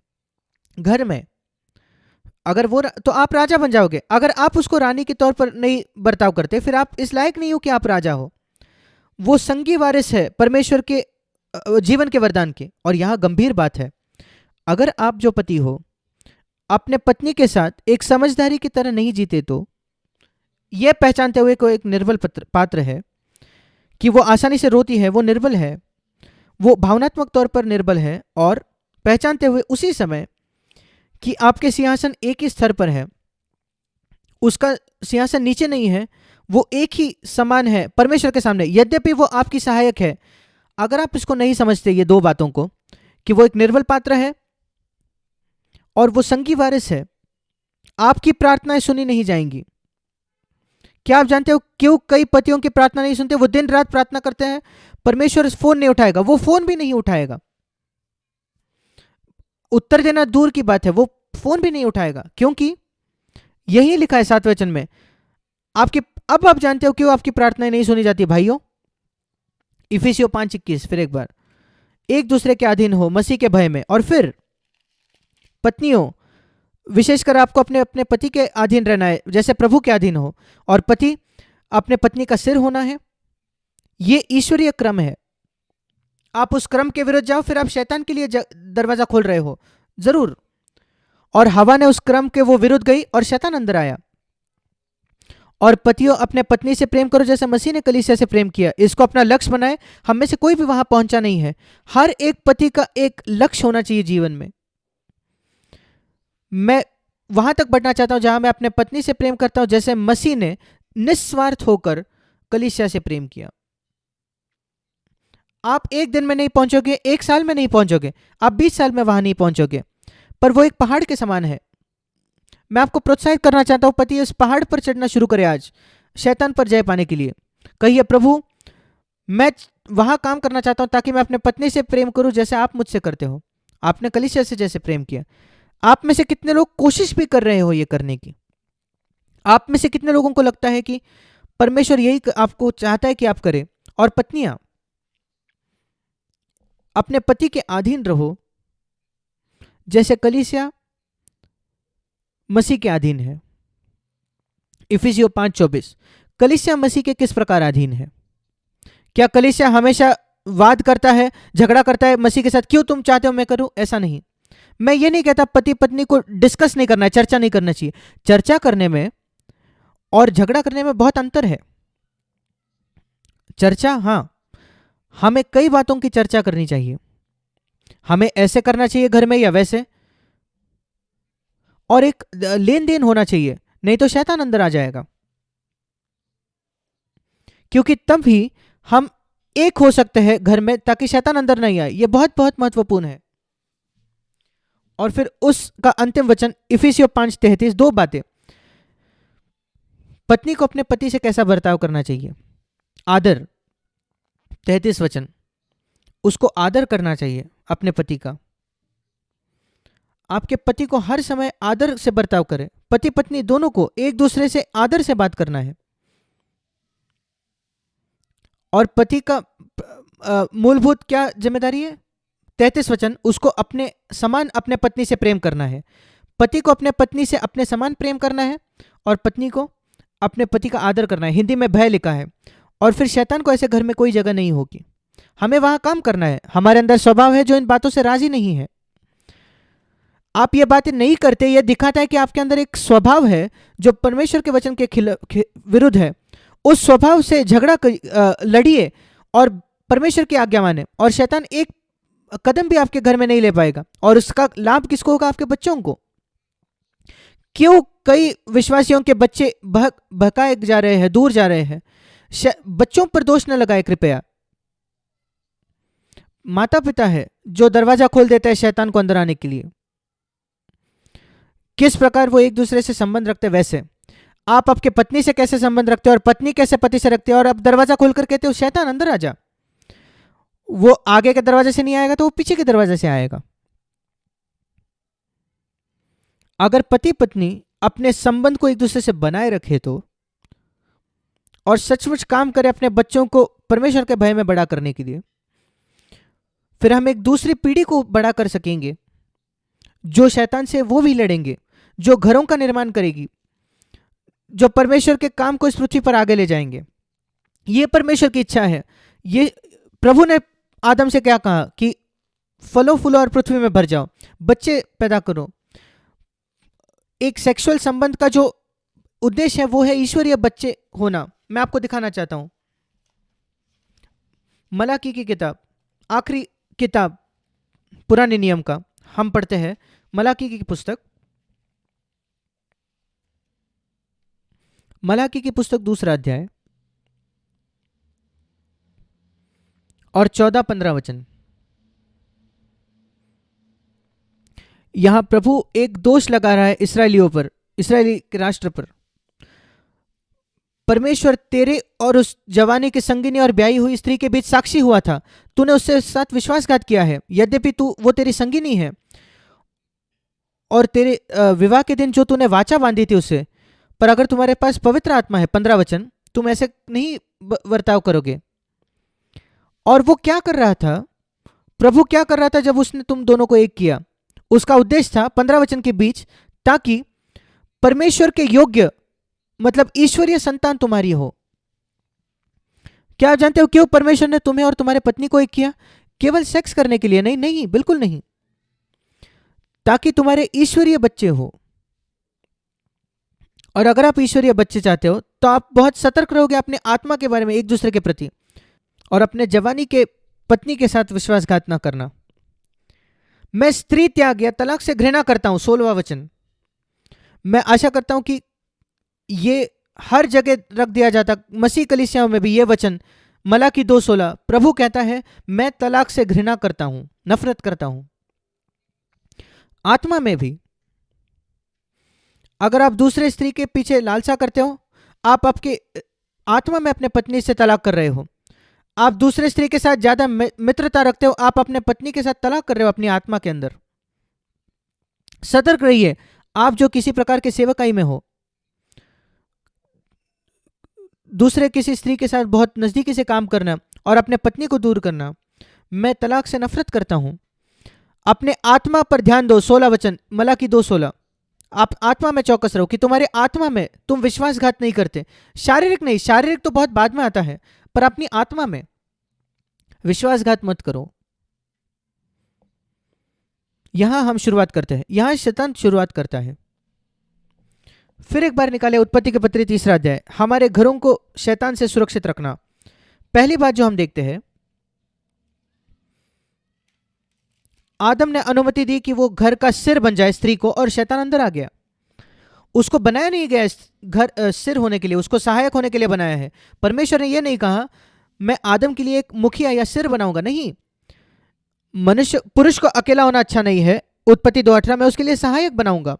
घर में अगर वो तो आप राजा बन जाओगे। अगर आप उसको रानी के तौर पर नहीं बर्ताव करते फिर आप इस लायक नहीं हो कि आप राजा हो। वो संगी वारिस है परमेश्वर के जीवन के वरदान के। और यहां गंभीर बात है, अगर आप जो पति हो अपने पत्नी के साथ एक समझदारी की तरह नहीं जीते तो यह पहचानते हुए कोई एक निर्बल पात्र है कि वो आसानी से रोती है, वो निर्बल है, वो भावनात्मक तौर पर निर्बल है, और पहचानते हुए उसी समय कि आपके सिंहासन एक ही स्तर पर है, उसका सिंहासन नीचे नहीं है, वो एक ही समान है परमेश्वर के सामने, यद्यपि वो आपकी सहायक है। अगर आप इसको नहीं समझते ये दो बातों को कि वो एक निर्बल पात्र है और वो संगी वारिस है, आपकी प्रार्थनाएं सुनी नहीं जाएंगी। क्या आप जानते हो क्यों कई पतियों की प्रार्थना नहीं सुनते? वो दिन रात प्रार्थना करते हैं, परमेश्वर फोन नहीं उठाएगा, वो फोन भी नहीं उठाएगा। उत्तर देना दूर की बात है, वो फोन भी नहीं उठाएगा, क्योंकि यही लिखा है 7 वचन में आपकी। अब आप जानते हो क्यों आपकी प्रार्थनाएं नहीं सुनी जाती भाइयों। इफिसियों 5:21, फिर एक बार, एक दूसरे के अधीन हो मसीह के भय में। और फिर पत्नियों, विशेषकर आपको अपने अपने पति के अधीन रहना है जैसे प्रभु के अधीन हो, और पति अपने पत्नी का सिर होना है। यह ईश्वरीय क्रम है। आप उस क्रम के विरुद्ध जाओ फिर आप शैतान के लिए दरवाजा खोल रहे हो जरूर। और हवा ने उस क्रम के वो विरुद्ध गई और शैतान अंदर आया। और पतियों, अपने पत्नी से प्रेम करो जैसे मसीह ने कलीसिया से प्रेम किया, इसको अपना लक्ष्य बनाए। हम में से कोई भी वहां पहुंचा नहीं है। हर एक पति का एक लक्ष्य होना चाहिए जीवन में। मैं वहां तक बढ़ना चाहता हूं जहां मैं अपने पत्नी से प्रेम करता हूं जैसे मसीह ने निस्वार्थ होकर कलीसिया से प्रेम किया। आप एक दिन में नहीं पहुंचोगे, एक साल में नहीं पहुंचोगे, आप 20 साल में वहां नहीं पहुंचोगे, पर वो एक पहाड़ के समान है। मैं आपको प्रोत्साहित करना चाहता हूं, पति इस पहाड़ पर चढ़ना शुरू करे आज, शैतान पर जय पाने के लिए। कहिए, प्रभु मैं वहां काम करना चाहता हूं ताकि मैं अपने पत्नी से प्रेम करूं जैसे आप मुझसे करते हो, आपने कलीसिया से जैसे प्रेम किया। आप में से कितने लोग कोशिश भी कर रहे हो ये करने की? आप में से कितने लोगों को लगता है कि परमेश्वर यही आपको चाहता है कि आप करें? और पत्नियां, अपने पति के अधीन रहो जैसे कलीसिया मसीह के अधीन है। इफिसियों 5:24, कलीसिया मसीह के किस प्रकार अधीन है? क्या कलीसिया हमेशा वाद करता है, झगड़ा करता है मसीह के साथ, क्यों तुम चाहते हो मैं करूं? ऐसा नहीं। मैं ये नहीं कहता पति पत्नी को डिस्कस नहीं करना है, चर्चा नहीं करना चाहिए। चर्चा करने में और झगड़ा करने में बहुत अंतर है। चर्चा, हां, हमें कई बातों की चर्चा करनी चाहिए। हमें ऐसे करना चाहिए घर में या वैसे, और एक लेन देन होना चाहिए, नहीं तो शैतान अंदर आ जाएगा। क्योंकि तब ही हम एक हो सकते हैं घर में ताकि शैतान अंदर नहीं आए। यह बहुत बहुत महत्वपूर्ण है। और फिर उसका अंतिम वचन इफिसियों 5:33, दो बातें। पत्नी को अपने पति से कैसा बर्ताव करना चाहिए? आदर। 33 वचन, उसको आदर करना चाहिए अपने पति का। आपके पति को हर समय आदर से बर्ताव करें। पति पत्नी दोनों को एक दूसरे से आदर से बात करना है। और पति का मूलभूत क्या जिम्मेदारी है? 33 वचन, उसको अपने समान अपने पत्नी से प्रेम करना है। पति को अपने पत्नी से अपने समान प्रेम करना है और पत्नी को अपने पति का आदर करना है। हिंदी में भय लिखा है। और फिर शैतान को ऐसे घर में कोई जगह नहीं होगी। हमें वहां काम करना है। हमारे अंदर स्वभाव है जो इन बातों से राजी नहीं है। आप ये बातें नहीं करते, यह दिखाता है कि आपके अंदर एक स्वभाव है जो परमेश्वर के वचन के विरुद्ध है। उस स्वभाव से लड़िए और परमेश्वर की आज्ञा माने, और शैतान एक कदम भी आपके घर में नहीं ले पाएगा। और उसका लाभ किसको होगा? आपके बच्चों को। क्यों कई विश्वासियों के बच्चे बहकाए जा रहे हैं, दूर जा रहे हैं? बच्चों पर दोष न लगाए कृपया। माता पिता है जो दरवाजा खोल देता है शैतान को अंदर आने के लिए। किस प्रकार वो एक दूसरे से संबंध रखते हैं, वैसे आप आपके पत्नी से कैसे संबंध रखते हो और पत्नी कैसे पति से रखते हो, और अब दरवाजा खोलकर कहते हो शैतान अंदर आ जा। वो आगे के दरवाजे से नहीं आएगा तो वो पीछे के दरवाजे से आएगा। अगर पति पत्नी अपने संबंध को एक दूसरे से बनाए रखे तो, और सचमुच काम करे अपने बच्चों को परमेश्वर के भय में बड़ा करने के लिए, फिर हम एक दूसरी पीढ़ी को बड़ा कर सकेंगे जो शैतान से वो भी लड़ेंगे, जो घरों का निर्माण करेगी, जो परमेश्वर के काम को इस पृथ्वी पर आगे ले जाएंगे। ये परमेश्वर की इच्छा है। ये प्रभु ने आदम से क्या कहा कि फलो फूलो और पृथ्वी में भर जाओ, बच्चे पैदा करो। एक सेक्सुअल संबंध का जो उद्देश्य है वो है ईश्वरीय बच्चे होना। मैं आपको दिखाना चाहता हूं। मलाकी की किताब, आखिरी किताब पुराने नियम का, हम पढ़ते हैं मलाकी की पुस्तक, मलाकी की पुस्तक 2 अध्याय और 14-15 वचन। यहां प्रभु एक दोष लगा रहा है इसराइलियों पर, इसराइली के राष्ट्र पर। परमेश्वर तेरे और उस जवानी के संगिनी और ब्याही हुई स्त्री के बीच साक्षी हुआ था। तूने उससे साथ विश्वासघात किया है, यद्यपि वो तेरी संगिनी है और तेरे विवाह के दिन जो तूने वाचा बांधी थी उससे, पर अगर तुम्हारे पास पवित्र आत्मा है, 15 वचन, तुम ऐसे नहीं बर्ताव करोगे। और वो क्या कर रहा था? प्रभु क्या कर रहा था जब उसने तुम दोनों को एक किया? उसका उद्देश्य था 15 वचन के बीच, ताकि परमेश्वर के योग्य, मतलब ईश्वरीय संतान तुम्हारी हो। क्या आप जानते हो क्यों परमेश्वर ने तुम्हें और तुम्हारे पत्नी को एक किया? केवल सेक्स करने के लिए नहीं, नहीं, बिल्कुल नहीं, ताकि तुम्हारे ईश्वरीय बच्चे हो। और अगर आप ईश्वरीय बच्चे चाहते हो तो आप बहुत सतर्क रहोगे अपने आत्मा के बारे में, एक दूसरे के प्रति, और अपने जवानी के पत्नी के साथ विश्वासघात ना करना। मैं स्त्री त्याग या तलाक से घृणा करता हूं, 16वां वचन। मैं आशा करता हूं कि ये हर जगह रख दिया जाता, मसीह कलीसियाओं में भी ये वचन, मलाकी 2:16, प्रभु कहता है मैं तलाक से घृणा करता हूं, नफरत करता हूं। आत्मा में भी अगर आप दूसरे स्त्री के पीछे लालसा करते हो, आप आपके आत्मा में अपने पत्नी से तलाक कर रहे हो। आप दूसरे स्त्री के साथ ज्यादा मित्रता रखते हो, आप अपने पत्नी के साथ तलाक कर रहे हो अपनी आत्मा के अंदर। सतर्क रहिए, आप जो किसी प्रकार के सेवकाई में हो, दूसरे किसी स्त्री के साथ बहुत नजदीकी से काम करना और अपने पत्नी को दूर करना, मैं तलाक से नफरत करता हूं। अपने आत्मा पर ध्यान दो, 16 वचन, मलाकी 2:16। आप आत्मा में चौकस रहो कि तुम्हारे आत्मा में तुम विश्वासघात नहीं करते। शारीरिक नहीं, शारीरिक तो बहुत बाद में आता है, पर अपनी आत्मा में विश्वासघात मत करो। यहां हम शुरुआत करते हैं, यहां शैतान शुरुआत करता है। फिर एक बार निकाले उत्पत्ति के पत्री 3 अध्याय, हमारे घरों को शैतान से सुरक्षित रखना। पहली बात जो हम देखते हैं, आदम ने अनुमति दी कि वो घर का सिर बन जाए स्त्री को, और शैतान अंदर आ गया। उसको बनाया नहीं गया घर सिर होने के लिए, उसको सहायक होने के लिए बनाया है। परमेश्वर ने यह नहीं कहा मैं आदम के लिए एक मुखिया या सिर बनाऊंगा, नहीं। मनुष्य पुरुष को अकेला होना अच्छा नहीं है, उत्पत्ति 2:18 में उसके लिए सहायक बनाऊंगा।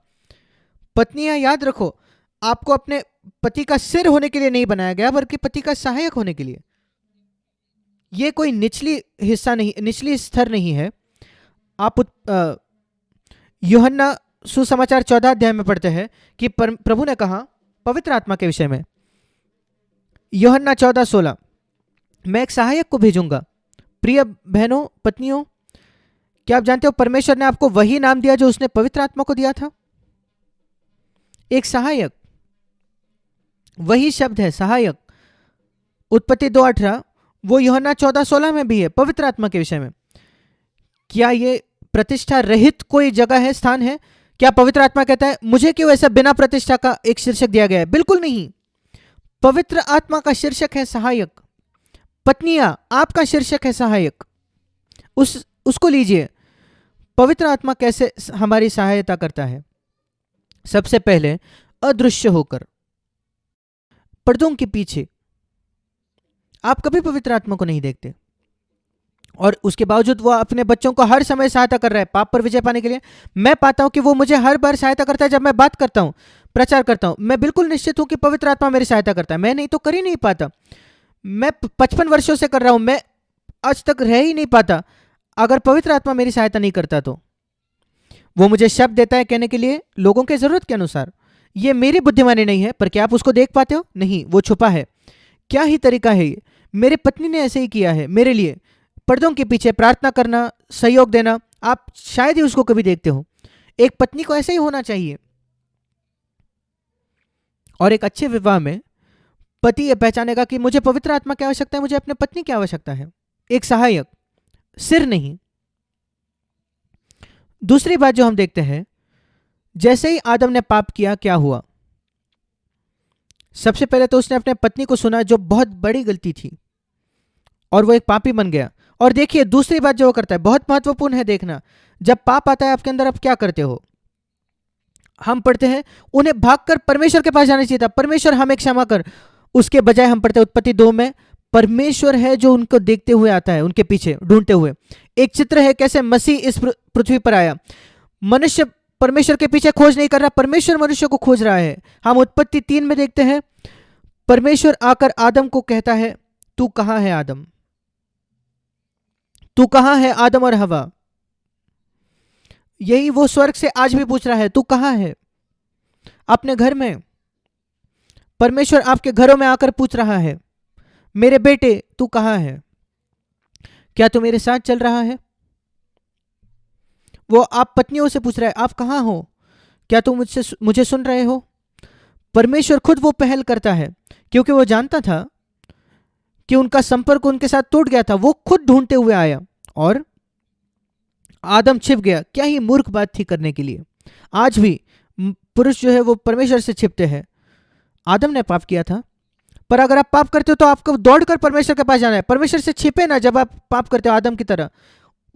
पत्नियां याद रखो, आपको अपने पति का सिर होने के लिए नहीं बनाया गया, बल्कि पति का सहायक होने के लिए। यह कोई निचली हिस्सा नहीं, निचली स्तर नहीं है। आप यूहन्ना सुसमाचार 14 अध्याय में पढ़ते हैं कि प्रभु ने कहा पवित्र आत्मा के विषय में, यूहन्ना 14:16, मैं एक सहायक को भेजूंगा, प्रिय बहनों, पत्नियों, क्या आप जानते हो परमेश्वर ने आपको वही नाम दिया जो उसने पवित्र आत्मा को दिया था? एक सहायक, वही शब्द है सहायक। उत्पत्ति 2:18, वो यूहन्ना 14:16 में भी है पवित्र आत्मा के विषय में। क्या ये प्रतिष्ठा रहित कोई जगह है, स्थान है? क्या पवित्र आत्मा कहता है मुझे क्यों ऐसा बिना प्रतिष्ठा का एक शीर्षक दिया गया है? बिल्कुल नहीं। पवित्र आत्मा का शीर्षक है सहायक। पत्नियां, आपका शीर्षक है सहायक। उसको लीजिए। पवित्र आत्मा कैसे हमारी सहायता करता है? सबसे पहले अदृश्य होकर, पर्दों के पीछे। आप कभी पवित्र आत्मा को नहीं देखते और उसके बावजूद वो अपने बच्चों को हर समय सहायता कर रहा है पाप पर विजय पाने के लिए। मैं पाता हूं कि वो मुझे हर बार सहायता करता है जब मैं बात करता हूं, प्रचार करता हूं। मैं बिल्कुल निश्चित हूं कि पवित्र आत्मा मेरी सहायता करता है। मैं नहीं तो कर ही नहीं पाता। मैं 55 वर्षों से कर रहा हूं, मैं आज तक रह ही नहीं पाता अगर पवित्र आत्मा मेरी सहायता नहीं करता तो। वो मुझे शब्द देता है कहने के लिए लोगों के जरूरत के अनुसार। ये मेरी बुद्धिमानी नहीं है, पर क्या आप उसको देख पाते हो? नहीं, वो छुपा है। क्या ही तरीका है ये। मेरे पत्नी ने ऐसे ही किया है मेरे लिए। पर्दों के पीछे प्रार्थना करना, सहयोग देना। आप शायद ही उसको कभी देखते हो। एक पत्नी को ऐसे ही होना चाहिए। और एक अच्छे विवाह में पति यह पहचानेगा कि मुझे पवित्र आत्मा की आवश्यकता है, मुझे अपने पत्नी की आवश्यकता है, एक सहायक, सिर नहीं। दूसरी बात जो हम देखते हैं, जैसे ही आदम ने पाप किया क्या हुआ? सबसे पहले तो उसने अपने पत्नी को सुना, जो बहुत बड़ी गलती थी, और वो एक पापी बन गया। और देखिए दूसरी बात जो वो करता है बहुत महत्वपूर्ण है देखना। जब पाप आता है आपके अंदर, आप क्या करते हो? हम पढ़ते हैं उन्हें भागकर परमेश्वर के पास जाना चाहिए था, परमेश्वर हमें क्षमा कर। उसके बजाय हम पढ़ते हैं उत्पत्ति 2 में, परमेश्वर है जो उनको देखते हुए आता है, उनके पीछे ढूंढते हुए। एक चित्र है कैसे मसीह इस पृथ्वी पर आया। मनुष्य परमेश्वर के पीछे खोज नहीं कर रहा, परमेश्वर मनुष्य को खोज रहा है। हम उत्पत्ति 3 में देखते हैं परमेश्वर आकर आदम को कहता है, तू कहां है आदम? तू कहां है आदम और हवा? यही वो स्वर्ग से आज भी पूछ रहा है, तू कहां है? अपने घर में। परमेश्वर आपके घरों में आकर पूछ रहा है, मेरे बेटे तू कहां है? क्या तू मेरे साथ चल रहा है? वो आप पत्नियों से पूछ रहा है, आप कहां हो? क्या तुम मुझे सुन रहे हो? परमेश्वर खुद वो पहल करता है, क्योंकि वो जानता था कि उनका संपर्क उनके साथ टूट गया था। वो खुद ढूंढते हुए आया और आदम छिप गया। क्या ही मूर्ख बात थी करने के लिए। आज भी पुरुष जो है वो परमेश्वर से छिपते हैं। आदम ने पाप किया था, पर अगर आप पाप करते हो तो आपको दौड़कर परमेश्वर के पास जाना है। परमेश्वर से छिपे ना। जब आप पाप करते हो आदम की तरह,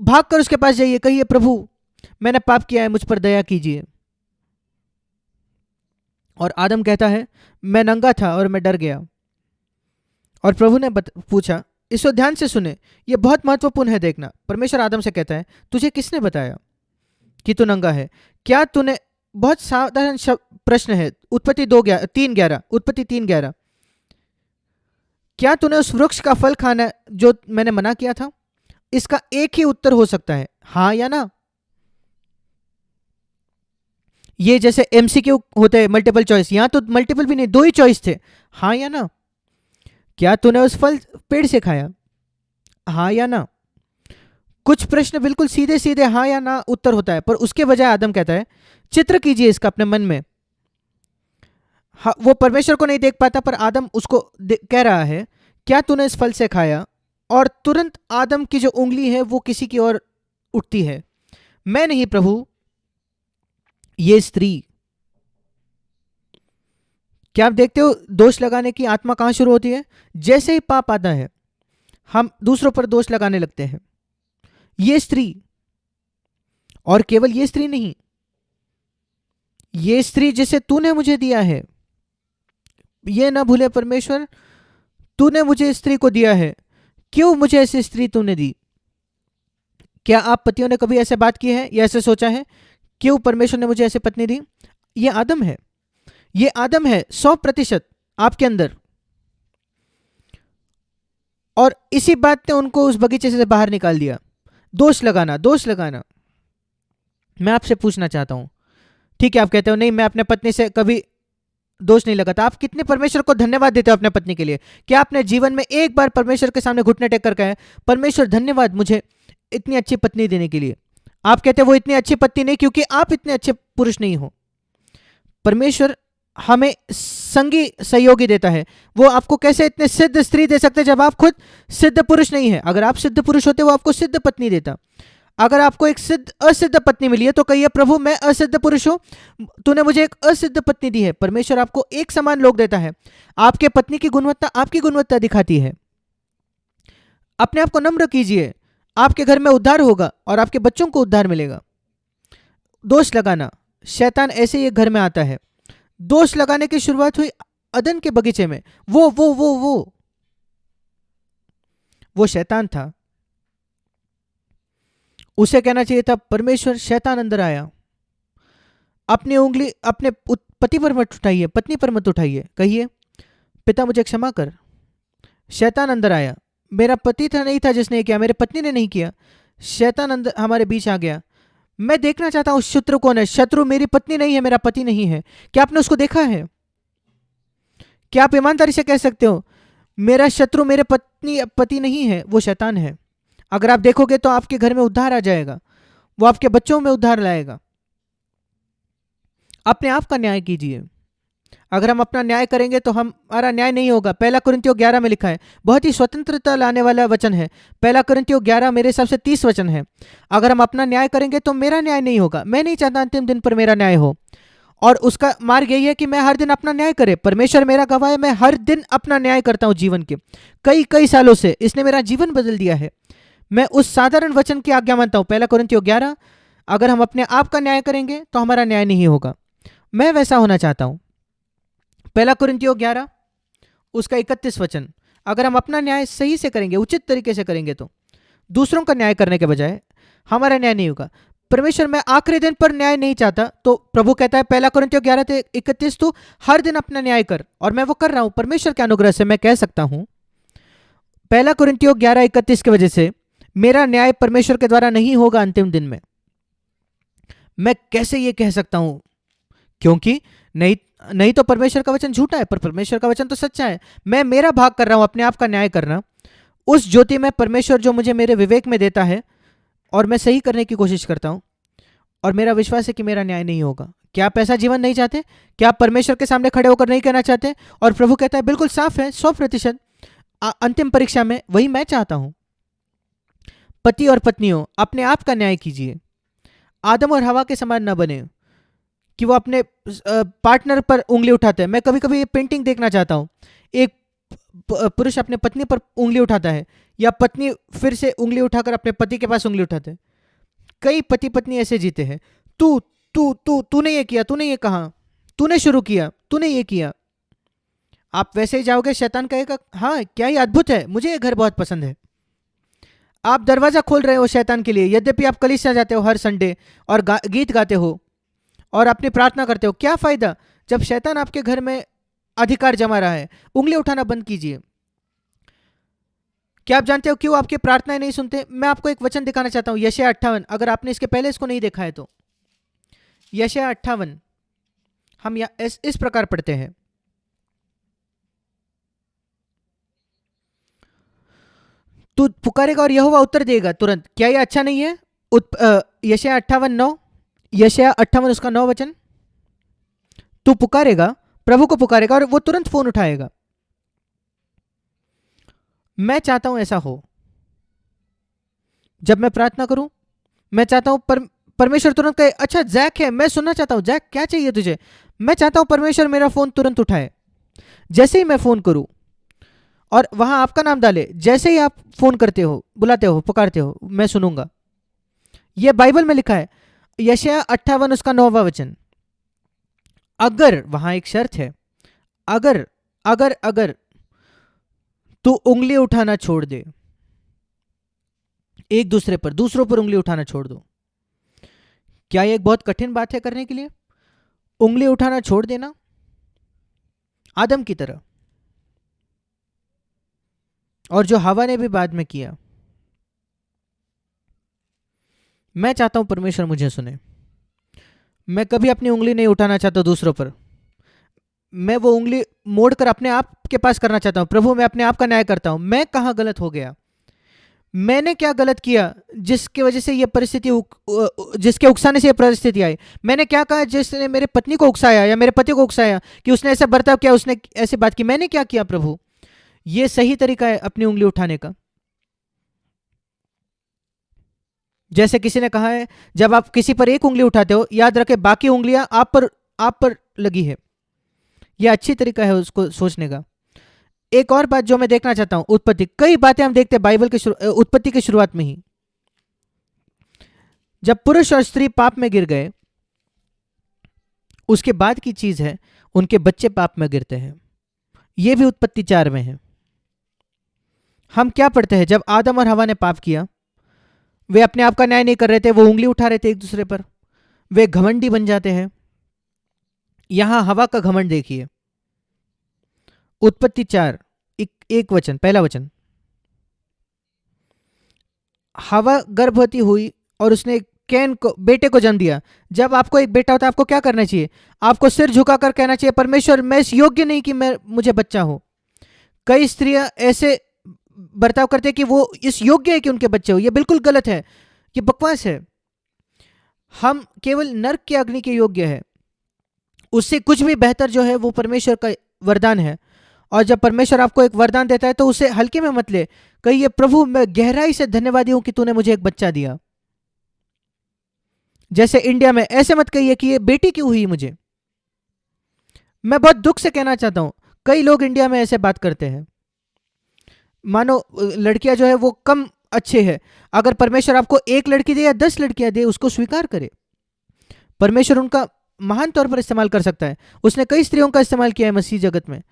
भागकर उसके पास जाइए, कहिए प्रभु मैंने पाप किया है, मुझ पर दया कीजिए। और आदम कहता है मैं नंगा था और मैं डर गया। और प्रभु ने पूछा, इसको ध्यान से सुने, यह बहुत महत्वपूर्ण है देखना। परमेश्वर आदम से कहता है, तुझे किसने बताया कि तू नंगा है? क्या तूने, बहुत साधारण प्रश्न है, उत्पत्ति 3:11, उत्पत्ति 3:11, क्या तूने उस वृक्ष का फल खाना जो मैंने मना किया था? इसका एक ही उत्तर हो सकता है, हाँ या ना। ये जैसे एमसीक्यू होते हैं, मल्टीपल चॉइस, यहां तो मल्टीपल भी नहीं, 2 ही चॉइस थे, हाँ या ना। क्या तूने उस फल पेड़ से खाया? हाँ या ना। कुछ प्रश्न बिल्कुल सीधे सीधे हाँ या ना उत्तर होता है, पर उसके बजाय आदम कहता है चित्र कीजिए इसका अपने मन में। हाँ, वो परमेश्वर को नहीं देख पाता, पर आदम उसको कह रहा है क्या तूने इस फल से खाया? और तुरंत आदम की जो उंगली है वो किसी की ओर उठती है। मैं नहीं प्रभु, ये स्त्री। क्या आप देखते हो दोष लगाने की आत्मा कहां शुरू होती है? जैसे ही पाप आता है हम दूसरों पर दोष लगाने लगते हैं। ये स्त्री, और केवल ये स्त्री नहीं, ये स्त्री जिसे तूने मुझे दिया है। ये ना भूले परमेश्वर, तूने मुझे स्त्री को दिया है, क्यों मुझे ऐसी स्त्री तूने दी? क्या आप पतियों ने कभी ऐसे बात की है या ऐसे सोचा है क्यों परमेश्वर ने मुझे ऐसे पत्नी दी? ये आदम है, ये आदम है 100% आपके अंदर। और इसी बात ने उनको उस बगीचे से बाहर निकाल दिया। दोष लगाना, दोष लगाना। मैं आपसे पूछना चाहता हूं, ठीक है आप कहते हो नहीं मैं अपने पत्नी से कभी दोष नहीं लगाता। आप कितने परमेश्वर को धन्यवाद देते हो अपने पत्नी के लिए? क्या आपने जीवन में एक बार परमेश्वर के सामने घुटने टेक कर कहा है, परमेश्वर धन्यवाद मुझे इतनी अच्छी पत्नी देने के लिए? आप कहते हैं वो इतनी अच्छी पत्नी नहीं क्योंकि आप इतने अच्छे पुरुष नहीं हो। परमेश्वर हमें संगी सहयोगी देता है। वो आपको कैसे इतने सिद्ध स्त्री दे सकते जब आप खुद सिद्ध पुरुष नहीं है? अगर आप सिद्ध पुरुष होते वो आपको सिद्ध पत्नी देता। अगर आपको एक सिद्ध असिद्ध पत्नी मिली है तो कहिए प्रभु मैं असिद्ध पुरुष हूं, तूने मुझे एक असिद्ध पत्नी दी है। परमेश्वर आपको एक समान लोग देता है। आपके पत्नी की गुणवत्ता आपकी गुणवत्ता दिखाती है। अपने आप को नम्र कीजिए, आपके घर में उद्धार होगा और आपके बच्चों को उद्धार मिलेगा। दोष लगाना, शैतान ऐसे ही एक घर में आता है। दोष लगाने की शुरुआत हुई अदन के बगीचे में। वो शैतान था। उसे कहना चाहिए था परमेश्वर, शैतान अंदर आया। अपनी उंगली अपने पति पर मत उठाइए, पत्नी पर मत उठाइए। कहिए पिता मुझे क्षमा कर, शैतान अंदर आया। मेरा पति था नहीं था जिसने किया, मेरे पत्नी ने नहीं किया, शैतान अंदर हमारे बीच आ गया। मैं देखना चाहता हूं शत्रु कौन है। शत्रु मेरी पत्नी नहीं है, मेरा पति नहीं है। क्या आपने उसको देखा है? क्या आप ईमानदारी से कह सकते हो मेरा शत्रु मेरे पति नहीं है, वो शैतान है? अगर आप देखोगे तो आपके घर में उद्धार आ जाएगा, वो आपके बच्चों में उद्धार लाएगा। अपने आप का न्याय कीजिए। अगर हम अपना न्याय करेंगे तो हमारा न्याय नहीं होगा। 1 कुरिन्थियों 11 में लिखा है, बहुत ही स्वतंत्रता लाने वाला वचन है। 1 कुरिन्थियों 11 मेरे हिसाब से 30 वचन है। अगर हम अपना न्याय करेंगे तो मेरा न्याय नहीं होगा। मैं नहीं चाहता अंतिम दिन पर मेरा न्याय हो, और उसका मार्ग यही है कि मैं हर दिन अपना न्याय करे। परमेश्वर मेरा गवाह है, मैं हर दिन अपना न्याय करता हूं जीवन के। कई सालों से इसने मेरा जीवन बदल दिया है। मैं उस साधारण वचन की आज्ञा मानता हूं, 1 कुरिन्थियों 11, अगर हम अपने आप का न्याय करेंगे तो हमारा न्याय नहीं होगा। मैं वैसा होना चाहता हूं। 1 कुरिन्थियों 11 उसका 31 वचन, अगर हम अपना न्याय सही से करेंगे, उचित तरीके से करेंगे, तो दूसरों का न्याय करने के बजाय हमारा न्याय नहीं होगा। परमेश्वर मैं आखिरी दिन पर न्याय नहीं चाहता, तो प्रभु कहता है 1 कुरिन्थियों 11:31 तो हर दिन अपना न्याय कर, और मैं वो कर रहा हूं। परमेश्वर के अनुग्रह से मैं कह सकता हूं 1 कुरिन्थियों 11:31 की वजह से मेरा न्याय परमेश्वर के द्वारा नहीं होगा अंतिम दिन में। मैं कैसे ये कह सकता हूं? क्योंकि नहीं तो परमेश्वर का वचन झूठा है, पर परमेश्वर का वचन तो सच्चा है। मैं मेरा भाग कर रहा हूं, अपने आप का न्याय करना। उस ज्योति में परमेश्वर जो मुझे मेरे विवेक में देता है, और मैं सही करने की कोशिश करता हूं, और मेरा विश्वास है कि मेरा न्याय नहीं होगा। क्या आप ऐसा जीवन नहीं चाहते? क्या आप परमेश्वर के सामने खड़े होकर नहीं कहना चाहते? और प्रभु कहता है बिल्कुल साफ है, 100% अंतिम परीक्षा में वही मैं चाहता हूं। पति और पत्नियों, अपने आप का न्याय कीजिए। आदम और हवा के समान न बने कि वो अपने पार्टनर पर उंगली उठाते हैं। मैं कभी कभी ये पेंटिंग देखना चाहता हूँ, एक पुरुष अपने पत्नी पर उंगली उठाता है, या पत्नी फिर से उंगली उठाकर अपने पति के पास उंगली उठाते हैं। कई पति पत्नी ऐसे जीते हैं, तू तू तू तूने ये किया, तूने ये कहा, तूने शुरू किया, तूने ये किया। आप वैसे ही जाओगे, शैतान कहेगा हाँ क्या ही अद्भुत है, मुझे ये घर बहुत पसंद है। आप दरवाजा खोल रहे हो शैतान के लिए, यद्यपि आप कलीसिया जाते हो हर संडे और गीत गाते हो और अपनी प्रार्थना करते हो। क्या फायदा जब शैतान आपके घर में अधिकार जमा रहा है? उंगली उठाना बंद कीजिए। क्या आप जानते हो क्यों आपकी प्रार्थनाएं नहीं सुनते? मैं आपको एक वचन दिखाना चाहता हूं, यशायाह 58, अगर आपने इसके पहले इसको नहीं देखा है तो। यशायाह 58 हम इस प्रकार पढ़ते हैं, तू पुकारेगा और यहोवा उत्तर देगा तुरंत। क्या यह अच्छा नहीं है? यशायाह 58:9, यशायाह 58 उसका 9 वचन, तू पुकारेगा, प्रभु को पुकारेगा और वो तुरंत फोन उठाएगा। मैं चाहता हूं ऐसा हो। जब मैं प्रार्थना करूं, मैं चाहता हूं परमेश्वर तुरंत कहे अच्छा जैक है, मैं सुनना चाहता हूं, जैक क्या चाहिए तुझे? मैं चाहता हूं परमेश्वर मेरा फोन तुरंत उठाए। जैसे ही मैं फोन करूं और वहां आपका नाम डाले, जैसे ही आप फोन करते हो, बुलाते हो, पुकारते हो, मैं सुनूंगा। यह बाइबल में लिखा है, यशायाह 58 उसका 9वां वचन। अगर, वहां एक शर्त है, अगर अगर अगर तू उंगली उठाना छोड़ दे, एक दूसरे पर, दूसरों पर उंगली उठाना छोड़ दो। क्या यह एक बहुत कठिन बात है करने के लिए? उंगली उठाना छोड़ देना, आदम की तरह, और जो हवा ने भी बाद में किया। मैं चाहता हूं परमेश्वर मुझे सुने। मैं कभी अपनी उंगली नहीं उठाना चाहता दूसरों पर। मैं वो उंगली मोड़कर अपने आप के पास करना चाहता हूं। प्रभु मैं अपने आप का न्याय करता हूं, मैं कहाँ गलत हो गया, मैंने क्या गलत किया जिसकी वजह से ये परिस्थिति जिसके उकसाने से ये परिस्थिति आई। मैंने क्या कहा जिसने मेरे पत्नी को उकसाया या मेरे पति को उकसाया कि उसने ऐसा बर्ताव किया, उसने ऐसी बात की, मैंने क्या किया प्रभु। ये सही तरीका है अपनी उंगली उठाने का। जैसे किसी ने कहा है जब आप किसी पर एक उंगली उठाते हो याद रखें बाकी उंगलियां आप पर लगी है। यह अच्छी तरीका है उसको सोचने का। एक और बात जो मैं देखना चाहता हूं, उत्पत्ति, कई बातें हम देखते हैं बाइबल के उत्पत्ति की शुरुआत में ही। जब पुरुष और स्त्री पाप में गिर गए उसके बाद की चीज है उनके बच्चे पाप में गिरते हैं। यह भी उत्पत्ति 4 में है। हम क्या पढ़ते हैं, जब आदम और हवा ने पाप किया वे अपने आप का न्याय नहीं कर रहे थे, वो उंगली उठा रहे थे एक दूसरे पर, वे घमंडी बन जाते हैं। यहां हवा का घमंड देखिए, उत्पत्ति 4 एक वचन, पहला वचन। हवा गर्भवती हुई और उसने कैन को, बेटे को जन्म दिया। जब आपको एक बेटा होता है आपको क्या करना चाहिए, आपको सिर झुकाकर कहना चाहिए परमेश्वर मैं इस योग्य नहीं कि मुझे बच्चा हो। कई स्त्रियां ऐसे बर्ताव करते हैं कि वो इस योग्य है कि उनके बच्चे हो। ये बिल्कुल गलत है, ये बकवास है। हम केवल नरक की अग्नि के योग्य है, उससे कुछ भी बेहतर जो है वो परमेश्वर का वरदान है। और जब परमेश्वर आपको एक वरदान देता है तो उसे हल्के में मत ले, कहिए प्रभु मैं गहराई से धन्यवादी हूं कि तूने मुझे एक बच्चा दिया। जैसे इंडिया में ऐसे मत कहिए कि ये बेटी क्यों हुई मुझे। मैं बहुत दुख से कहना चाहता हूं कई लोग इंडिया में ऐसे बात करते हैं मानो लड़कियां जो है वो कम अच्छे हैं। अगर परमेश्वर आपको एक लड़की दे या 10 लड़कियां दे उसको स्वीकार करे। परमेश्वर उनका महान तौर पर इस्तेमाल कर सकता है। उसने कई स्त्रियों का इस्तेमाल किया है मसीह जगत में।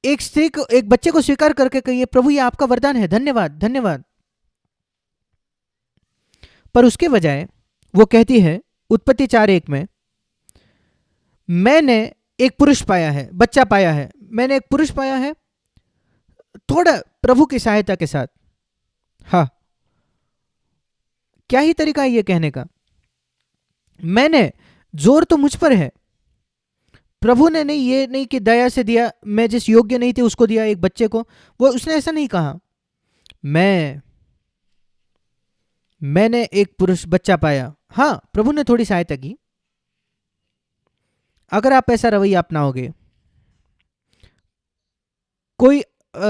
एक स्त्री को, एक बच्चे को स्वीकार करके कहिए प्रभु ये आपका वरदान है, धन्यवाद धन्यवाद। पर उसके बजाय वो कहती है उत्पत्ति 4:1 में, मैंने एक पुरुष पाया है, बच्चा पाया है, मैंने एक पुरुष पाया है, थोड़ा प्रभु की सहायता के साथ। हाँ, क्या ही तरीका है ये कहने का। मैंने, जोर तो मुझ पर है, प्रभु ने नहीं, ये नहीं कि दया से दिया, मैं जिस योग्य नहीं थी उसको दिया एक बच्चे को, वो उसने ऐसा नहीं कहा। मैंने एक पुरुष बच्चा पाया। हाँ, प्रभु ने थोड़ी सहायता की। अगर आप ऐसा रवैया अपनाओगे कोई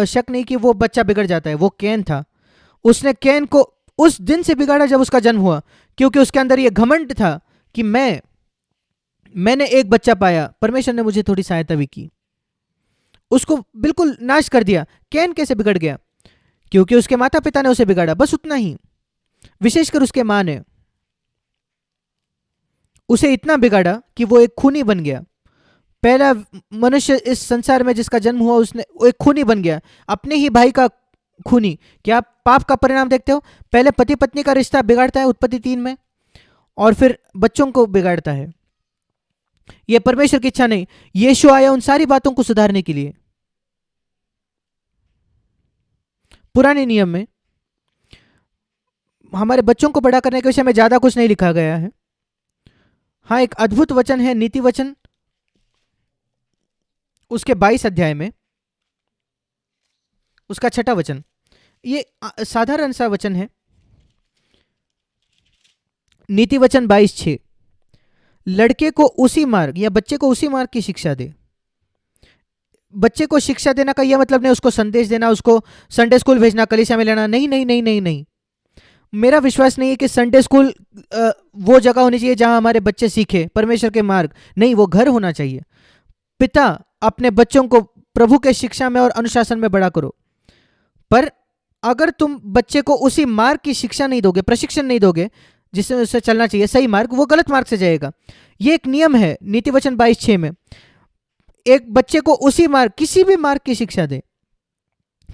शक नहीं कि वो बच्चा बिगड़ जाता है। वो कैन था, उसने कैन को उस दिन से बिगाड़ा जब उसका जन्म हुआ, क्योंकि उसके अंदर ये घमंड था कि मैंने एक बच्चा पाया, परमेश्वर ने मुझे थोड़ी सहायता भी की। उसको बिल्कुल नाश कर दिया। कैन कैसे बिगड़ गया, क्योंकि उसके माता पिता ने उसे बिगाड़ा, बस उतना ही। विशेषकर उसके मां ने उसे इतना बिगाड़ा कि वो एक खूनी बन गया। पहला मनुष्य इस संसार में जिसका जन्म हुआ उसने वो एक खूनी बन गया, अपने ही भाई का खूनी। क्या आप पाप का परिणाम देखते हो, पहले पति पत्नी का रिश्ता बिगाड़ता है उत्पत्ति 3 में, और फिर बच्चों को बिगाड़ता है। यह परमेश्वर की इच्छा नहीं। यीशु आया उन सारी बातों को सुधारने के लिए। पुराने नियम में हमारे बच्चों को बड़ा करने के विषय में ज्यादा कुछ नहीं लिखा गया है। हाँ, एक अद्भुत वचन है नीति वचन, उसके 22 अध्याय में उसका 6वां वचन। ये साधारण सा वचन है, नीति वचन 22:6। लड़के को उसी मार्ग या बच्चे को उसी मार्ग की शिक्षा दे। बच्चे को शिक्षा देना का यह मतलब नहीं उसको संदेश देना, उसको संडे स्कूल भेजना, कलीसिया में लेना। नहीं नहीं नहीं नहीं नहीं, मेरा विश्वास नहीं है कि संडे स्कूल वो जगह होनी चाहिए जहां हमारे बच्चे सीखे परमेश्वर के मार्ग। नहीं, वो घर होना चाहिए। पिता अपने बच्चों को प्रभु के शिक्षा में और अनुशासन में बड़ा करो। पर अगर तुम बच्चे को उसी मार्ग की शिक्षा नहीं दोगे, प्रशिक्षण नहीं दोगे जिससे उसे चलना चाहिए सही मार्ग, वो गलत मार्ग से जाएगा। ये एक नियम है नीति वचन 22:6 में। एक बच्चे को उसी मार्ग, किसी भी मार्ग की शिक्षा दे,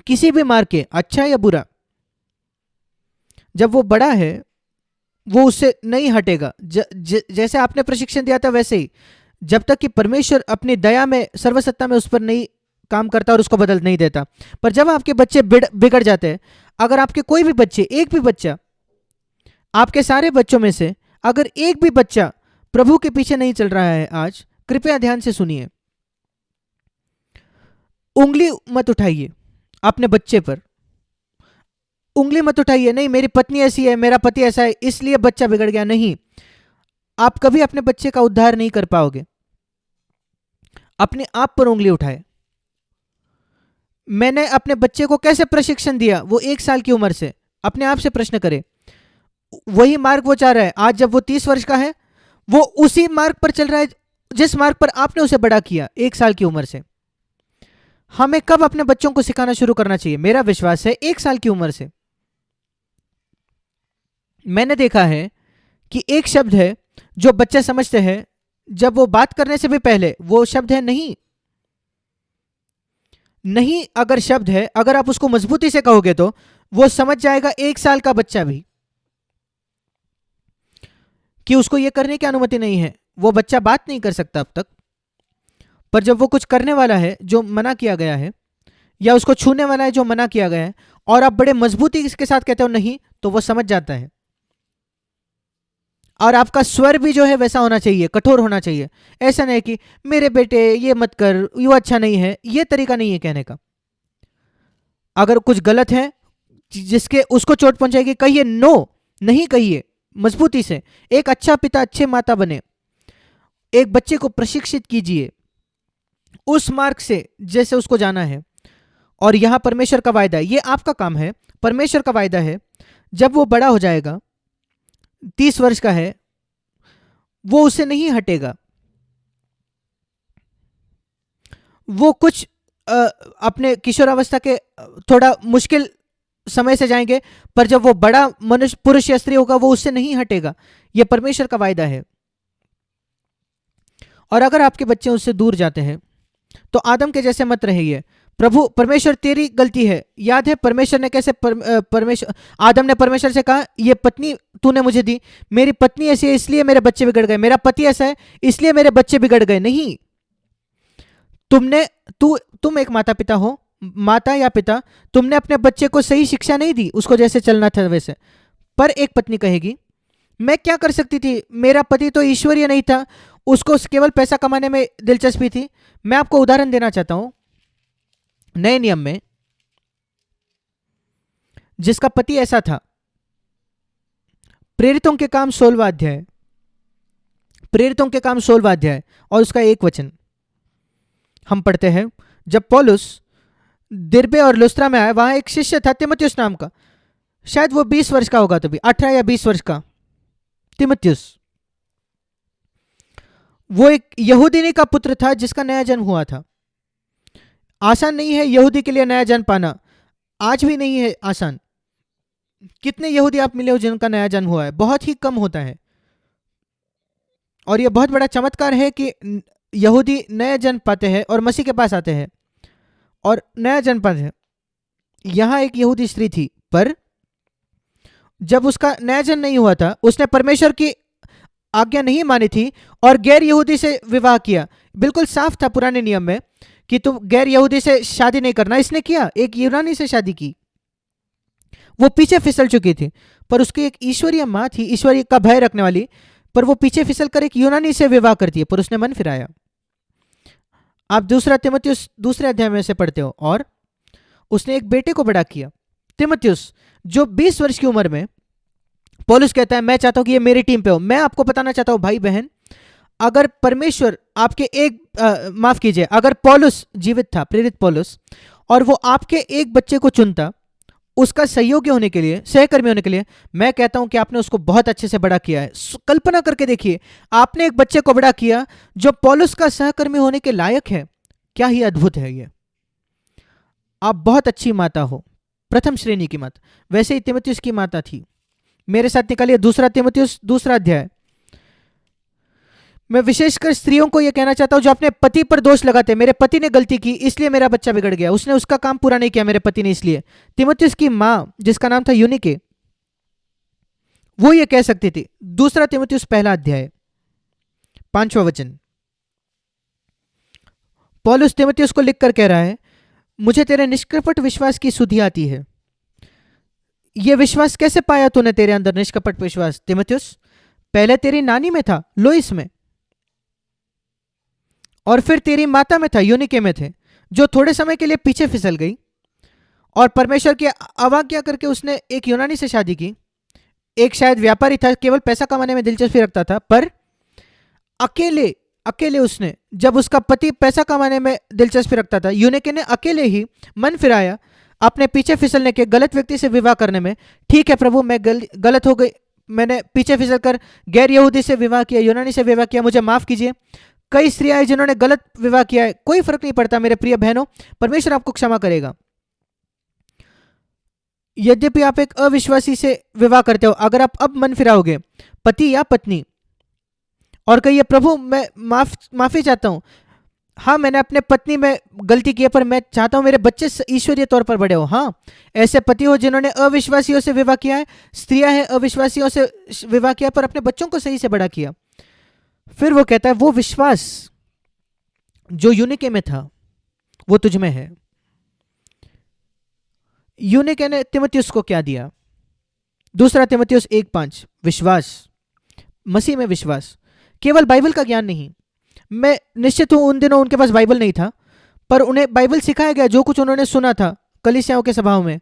किसी भी मार्ग के, अच्छा या बुरा। जब वो बड़ा है वो उससे नहीं हटेगा। जैसे आपने प्रशिक्षण दिया था वैसे ही, जब तक कि परमेश्वर अपनी दया में, सर्वसत्ता में उस पर नहीं काम करता और उसको बदल नहीं देता। पर जब आपके बच्चे बिगड़ जाते हैं, अगर आपके कोई भी बच्चे, एक भी बच्चा, आपके सारे बच्चों में से अगर एक भी बच्चा प्रभु के पीछे नहीं चल रहा है आज, कृपया ध्यान से सुनिए। उंगली मत उठाइए अपने बच्चे पर, उंगली मत उठाइए, नहीं मेरी पत्नी ऐसी है, मेरा पति ऐसा है, इसलिए बच्चा बिगड़ गया। नहीं, आप कभी अपने बच्चे का उद्धार नहीं कर पाओगे। अपने आप पर उंगली उठाए। मैंने अपने बच्चे को कैसे प्रशिक्षण दिया, वो 1 साल की उम्र से, अपने आप से प्रश्न करें। वही मार्ग वो चाह रहा है, आज जब वो 30 वर्ष का है, वो उसी मार्ग पर चल रहा है जिस मार्ग पर आपने उसे बड़ा किया 1 साल की उम्र से। हमें कब अपने बच्चों को सिखाना शुरू करना चाहिए? मेरा विश्वास है 1 साल की उम्र से। मैंने देखा है कि एक शब्द है जो बच्चे समझते हैं, जब वो बात करने से भी पहले वो शब्द है नहीं। नहीं अगर शब्द है, अगर आप उसको मजबूती से कहोगे तो वो समझ जाएगा 1 साल का बच्चा भी कि उसको ये करने की अनुमति नहीं है। वो बच्चा बात नहीं कर सकता अब तक, पर जब वो कुछ करने वाला है जो मना किया गया है, या उसको छूने वाला है जो मना किया गया है, और आप बड़े मजबूती के साथ कहते हो नहीं, तो वो समझ जाता है। और आपका स्वर भी जो है वैसा होना चाहिए, कठोर होना चाहिए। ऐसा नहीं कि मेरे बेटे ये मत कर, ये अच्छा नहीं है, ये तरीका नहीं है कहने का। अगर कुछ गलत है जिसके उसको चोट पहुंचाएगी, कहिए नो, नहीं कहिए, मजबूती से। एक अच्छा पिता, अच्छे माता बने। एक बच्चे को प्रशिक्षित कीजिए उस मार्ग से जैसे उसको जाना है। और यहां परमेश्वर का वायदा है, ये आपका काम है, परमेश्वर का वायदा है, जब वो बड़ा हो जाएगा, 30 वर्ष का है, वो उसे नहीं हटेगा। वो कुछ अपने किशोरावस्था के थोड़ा मुश्किल समय से जाएंगे, पर जब वो बड़ा मनुष्य, पुरुष या स्त्री होगा, वो उससे नहीं हटेगा। यह परमेश्वर का वायदा है। और अगर आपके बच्चे उससे दूर जाते हैं तो आदम के जैसे मत रहिए। प्रभु परमेश्वर तेरी गलती है। याद है परमेश्वर ने कैसे परमेश्वर आदम ने परमेश्वर से कहा, ये पत्नी तूने मुझे दी, मेरी पत्नी ऐसी है इसलिए मेरे बच्चे बिगड़ गए, मेरा पति ऐसा है इसलिए मेरे बच्चे बिगड़ गए। नहीं, तुम एक माता पिता हो, माता या पिता, तुमने अपने बच्चे को सही शिक्षा नहीं दी, उसको जैसे चलना था वैसे। पर एक पत्नी कहेगी, मैं क्या कर सकती थी, मेरा पति तो ईश्वरीय नहीं था, उसको केवल पैसा कमाने में दिलचस्पी थी। मैं आपको उदाहरण देना चाहता हूं, नए नियम में जिसका पति ऐसा था, प्रेरितों के काम 16वां अध्याय, प्रेरितों के काम 16वां अध्याय और उसका 1 वचन हम पढ़ते हैं। जब पौलुस दिरबे और लुस्त्रा में आया, वहां एक शिष्य था तिमुथियुस नाम का, शायद वो 20 वर्ष का होगा, तभी 18 या 20 वर्ष का तिमुथियुस। वो एक यहूदिनी का पुत्र था जिसका नया जन्म हुआ था। आसान नहीं है यहूदी के लिए नया जन्म पाना, आज भी नहीं है आसान। कितने यहूदी आप मिले हो जिनका नया जन्म हुआ है? बहुत ही कम होता है। और यह बहुत बड़ा चमत्कार है कि यहूदी नया जन्म पाते हैं और मसीह के पास आते हैं और नया जन्म पाते हैं। यहां एक यहूदी स्त्री थी, पर जब उसका नया जन्म नहीं हुआ था, उसने परमेश्वर की आज्ञा नहीं मानी थी और गैर यहूदी से विवाह किया। बिल्कुल साफ था पुराने नियम में कि तुम गैर यहूदी से शादी नहीं करना। इसने किया, एक यूनानी से शादी की। वो पीछे फिसल चुकी थी, पर उसकी एक ईश्वरीय माँ थी, ईश्वरीय का भय रखने वाली, पर वो पीछे फिसल कर एक यूनानी से विवाह करती है, पर उसने मन फिराया। आप 2 तिमुथियुस 2 अध्याय में से पढ़ते हो। और उसने एक बेटे को बड़ा किया, तिमुथियुस, जो 20 वर्ष की उम्र में, पौलुस कहता है मैं चाहता हूं कि ये मेरी टीम पे हो। मैं आपको बताना चाहता हूं भाई बहन, अगर परमेश्वर आपके माफ कीजिए, अगर पौलुस जीवित था, प्रेरित पौलुस, और वो आपके एक बच्चे को चुनता उसका सहयोगी होने के लिए, सहकर्मी होने के लिए, मैं कहता हूं कि आपने उसको बहुत अच्छे से बड़ा किया है। कल्पना करके देखिए, आपने एक बच्चे को बड़ा किया जो पौलुस का सहकर्मी होने के लायक है। क्या ही अद्भुत है ये। आप बहुत अच्छी माता हो, प्रथम श्रेणी की माता। वैसे ही तिमुथियुस की माता थी। मेरे साथ निकालिए 2 तिमुथियुस 2 अध्याय। मैं विशेषकर स्त्रियों को यह कहना चाहता हूं जो अपने पति पर दोष लगाते हैं, मेरे पति ने गलती की इसलिए मेरा बच्चा बिगड़ गया, उसने उसका काम पूरा नहीं किया मेरे पति ने इसलिए। तिमुथियुस की मां जिसका नाम था यूनिके, वो ये कह सकती थी। 2 तिमुथियुस 1 अध्याय 5वां वचन, पौलुस तिमुथियुस को लिखकर कह रहा है, मुझे तेरे निष्कपट विश्वास की सुधि आती है। यह विश्वास कैसे पाया तूने, तेरे अंदर निष्कपट विश्वास तिमुथियुस? पहले तेरी नानी में था, लोइस में, और फिर तेरी माता में था, यूनिके में थे। जो थोड़े समय के लिए पीछे फिसल गई और परमेश्वर की अवज्ञा करके उसने एक यूनानी से शादी की। एक शायद व्यापारी था, केवल पैसा कमाने में दिलचस्पी रखता था, पर अकेले अकेले उसने, जब उसका पति पैसा कमाने में दिलचस्पी रखता था, यूनिके ने अकेले ही मन फिराया अपने पीछे फिसलने के, गलत व्यक्ति से विवाह करने में। ठीक है प्रभु, मैं गलत हो गई, मैंने पीछे फिसल कर गैर यहूदी से विवाह किया, यूनानी से विवाह किया, मुझे माफ कीजिए। कई स्त्रियां हैं जिन्होंने गलत विवाह किया है, कोई फर्क नहीं पड़ता मेरे प्रिय बहनों, परमेश्वर आपको क्षमा करेगा। यद्यपि आप एक अविश्वासी से विवाह करते हो, अगर आप अब मन फिराओगे, पति या पत्नी, और कहिए प्रभु मैं माफी चाहता हूं, हाँ मैंने अपने पत्नी में गलती की है, पर मैं चाहता हूं मेरे बच्चे ईश्वरीय तौर पर बड़े हो। हाँ, ऐसे पति हो जिन्होंने अविश्वासियों से विवाह किया है, स्त्रियां हैं अविश्वासियों से विवाह किया पर अपने बच्चों को सही से बड़ा किया। फिर वो कहता है वो विश्वास जो यूनिके में था वो तुझ में है। यूनिके ने तिमुथियुस को क्या दिया? दूसरा तिमुथियुस 1:5, विश्वास, मसीह में विश्वास, केवल बाइबल का ज्ञान नहीं। मैं निश्चित हूं उन दिनों उनके पास बाइबल नहीं था, पर उन्हें बाइबल सिखाया गया, जो कुछ उन्होंने सुना था कलीसियाओं के सभाओं में,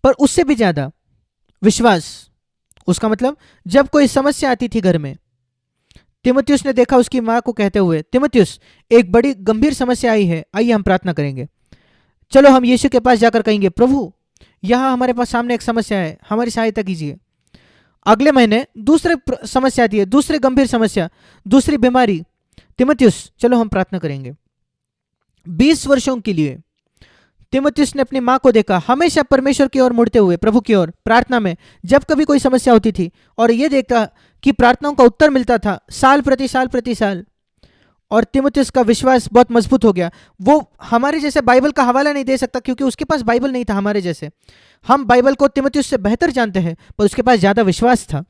पर उससे भी ज्यादा विश्वास। उसका मतलब जब कोई समस्या आती थी घर में, तिमुथियुस ने देखा उसकी मां को कहते हुए, तिमुथियुस एक बड़ी गंभीर समस्या आई है, आइए हम प्रार्थना करेंगे। चलो हम यीशु के पास जाकर कहेंगे प्रभु यहां हमारे पास सामने एक समस्या है, हमारी सहायता कीजिए। अगले महीने दूसरे समस्या आती है, दूसरी गंभीर समस्या, दूसरी बीमारी, तिमुथियुस चलो हम प्रार्थना करेंगे। 20 वर्षों के लिए तिमुथियुस ने अपनी मां को देखा, हमेशा परमेश्वर की ओर मुड़ते हुए, प्रभु की ओर प्रार्थना में, जब कभी कोई समस्या होती थी, और यह देखा कि प्रार्थनाओं का उत्तर मिलता था साल प्रति साल, और तिमुथियुस का विश्वास बहुत मजबूत हो गया। वो हमारे जैसे बाइबल का हवाला नहीं दे सकता क्योंकि उसके पास बाइबल नहीं था हमारे जैसे। हम बाइबल को तिमुथियुस से बेहतर जानते हैं, पर उसके पास ज़्यादा विश्वास था।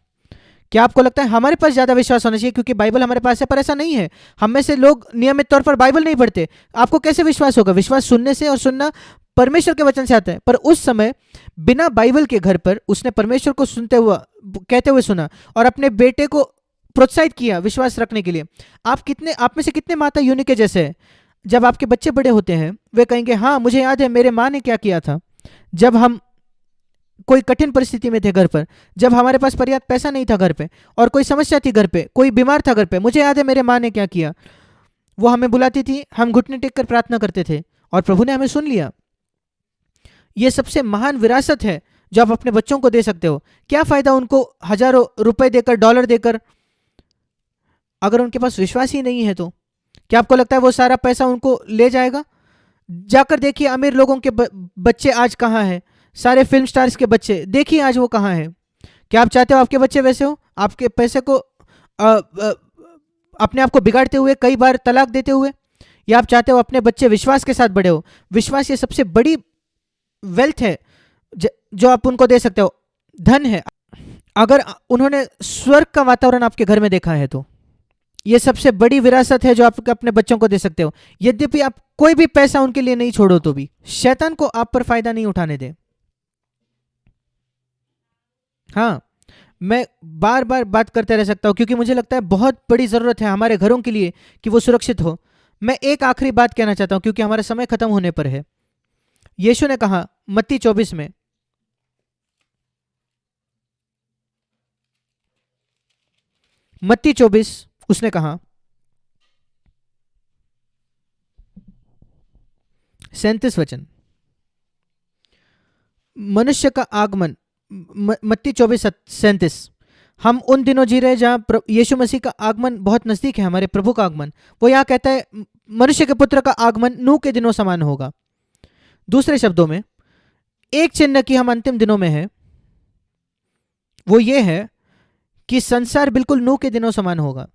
क्या आपको लगता है हमारे पास ज़्यादा विश्वास होना चाहिए क्योंकि बाइबल हमारे पास है? पर ऐसा नहीं है। हम में से लोग नियमित तौर पर बाइबल नहीं पढ़ते, आपको कैसे विश्वास होगा? विश्वास सुनने से, और सुनना परमेश्वर के वचन से आता है। पर उस समय बिना बाइबल के घर पर उसने परमेश्वर को सुनते हुआ, कहते हुए सुना, और अपने बेटे को प्रोत्साहित किया विश्वास रखने के लिए। आप में से कितने माता यूनिके जैसे हैं, जब आपके बच्चे बड़े होते हैं वे कहेंगे हाँ मुझे याद है मेरे माँ ने क्या किया था जब हम कोई कठिन परिस्थिति में थे घर पर, जब हमारे पास पर्याप्त पैसा नहीं था घर पे, और कोई समस्या थी घर पे, कोई बीमार था घर पे, मुझे याद है मेरे माँ ने क्या किया। वो हमें बुलाती थी, हम घुटने टेक कर प्रार्थना करते थे, और प्रभु ने हमें सुन लिया। ये सबसे महान विरासत है जो आप अपने बच्चों को दे सकते हो। क्या फायदा उनको हजारों रुपए देकर, डॉलर देकर, अगर उनके पास विश्वास ही नहीं है तो? क्या आपको लगता है वो सारा पैसा उनको ले जाएगा? जाकर देखिए अमीर लोगों के बच्चे आज कहाँ हैं, सारे फिल्म स्टार्स के बच्चे, देखिए आज वो कहाँ हैं। क्या आप चाहते हो आपके बच्चे वैसे हो, आपके पैसे को अपने आप को बिगाड़ते हुए, कई बार तलाक देते हुए? या आप चाहते हो अपने बच्चे विश्वास के साथ बड़े हो? विश्वास ये सबसे बड़ी वेल्थ है जो आप उनको दे सकते हो, धन है। अगर उन्होंने स्वर्ग का वातावरण आपके घर में देखा है तो ये सबसे बड़ी विरासत है जो आप अपने बच्चों को दे सकते हो। यद्यपि आप कोई भी पैसा उनके लिए नहीं छोड़ो तो भी शैतान को आप पर फायदा नहीं उठाने दें। हाँ, मैं बार बार बात करते रह सकता हूं क्योंकि मुझे लगता है बहुत बड़ी ज़रूरत है हमारे घरों के लिए कि वो सुरक्षित हो। मैं एक आखिरी बात कहना चाहता हूं क्योंकि हमारा समय खत्म होने पर है। यीशु ने कहा मत्ती 24 में, मत्ती 24 उसने कहा 37 वचन, मनुष्य का आगमन, मत्ती 24:37, हम उन दिनों जी रहे हैं जहां यीशु मसीह का आगमन बहुत नजदीक है, हमारे प्रभु का आगमन। वो यहाँ कहता है मनुष्य के पुत्र का आगमन नूह के दिनों समान होगा। दूसरे शब्दों में एक चिन्ह की हम अंतिम दिनों में है, वो ये है कि संसार बिल्कुल नूह के दिनों समान होगा।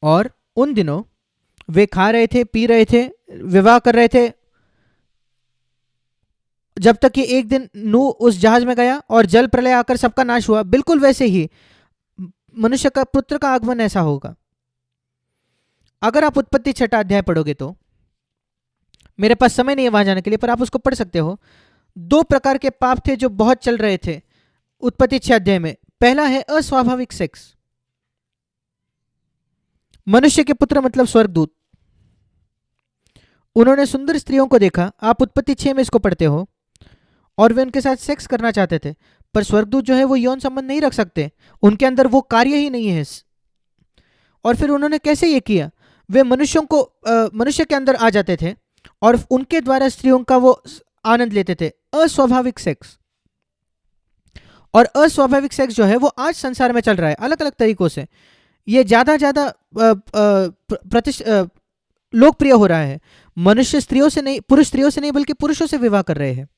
और उन दिनों वे खा रहे थे, पी रहे थे, विवाह कर रहे थे, जब तक कि एक दिन नूह उस जहाज में गया और जल प्रलय आकर सबका नाश हुआ। बिल्कुल वैसे ही मनुष्य का पुत्र का आगमन ऐसा होगा। अगर आप उत्पत्ति 6 अध्याय पढ़ोगे तो, मेरे पास समय नहीं है वहां जाने के लिए पर आप उसको पढ़ सकते हो। 2 प्रकार के पाप थे जो बहुत चल रहे थे उत्पत्ति 6 अध्याय में। पहला है अस्वाभाविक सेक्स, मनुष्य के पुत्र मतलब स्वर्गदूत। उन्होंने सुंदर स्त्रियों को देखा, आप उत्पत्ति 6 में इसको पढ़ते हो, और वे उनके साथ सेक्स करना चाहते थे। पर स्वर्गदूत जो है वो यौन संबंध नहीं रख सकते, उनके अंदर वो कार्य ही नहीं है। और फिर उन्होंने कैसे ये किया? वे मनुष्य के अंदर आ जाते थे और उनके द्वारा स्त्रियों का वो आनंद लेते थे। अस्वाभाविक सेक्स। और अस्वाभाविक सेक्स जो है वो आज संसार में चल रहा है अलग अलग तरीकों से। ये ज़्यादा ज़्यादा लोकप्रिय हो रहा है। मनुष्य स्त्रियों से नहीं, पुरुष स्त्रियों से नहीं बल्कि पुरुषों से विवाह कर रहे हैं।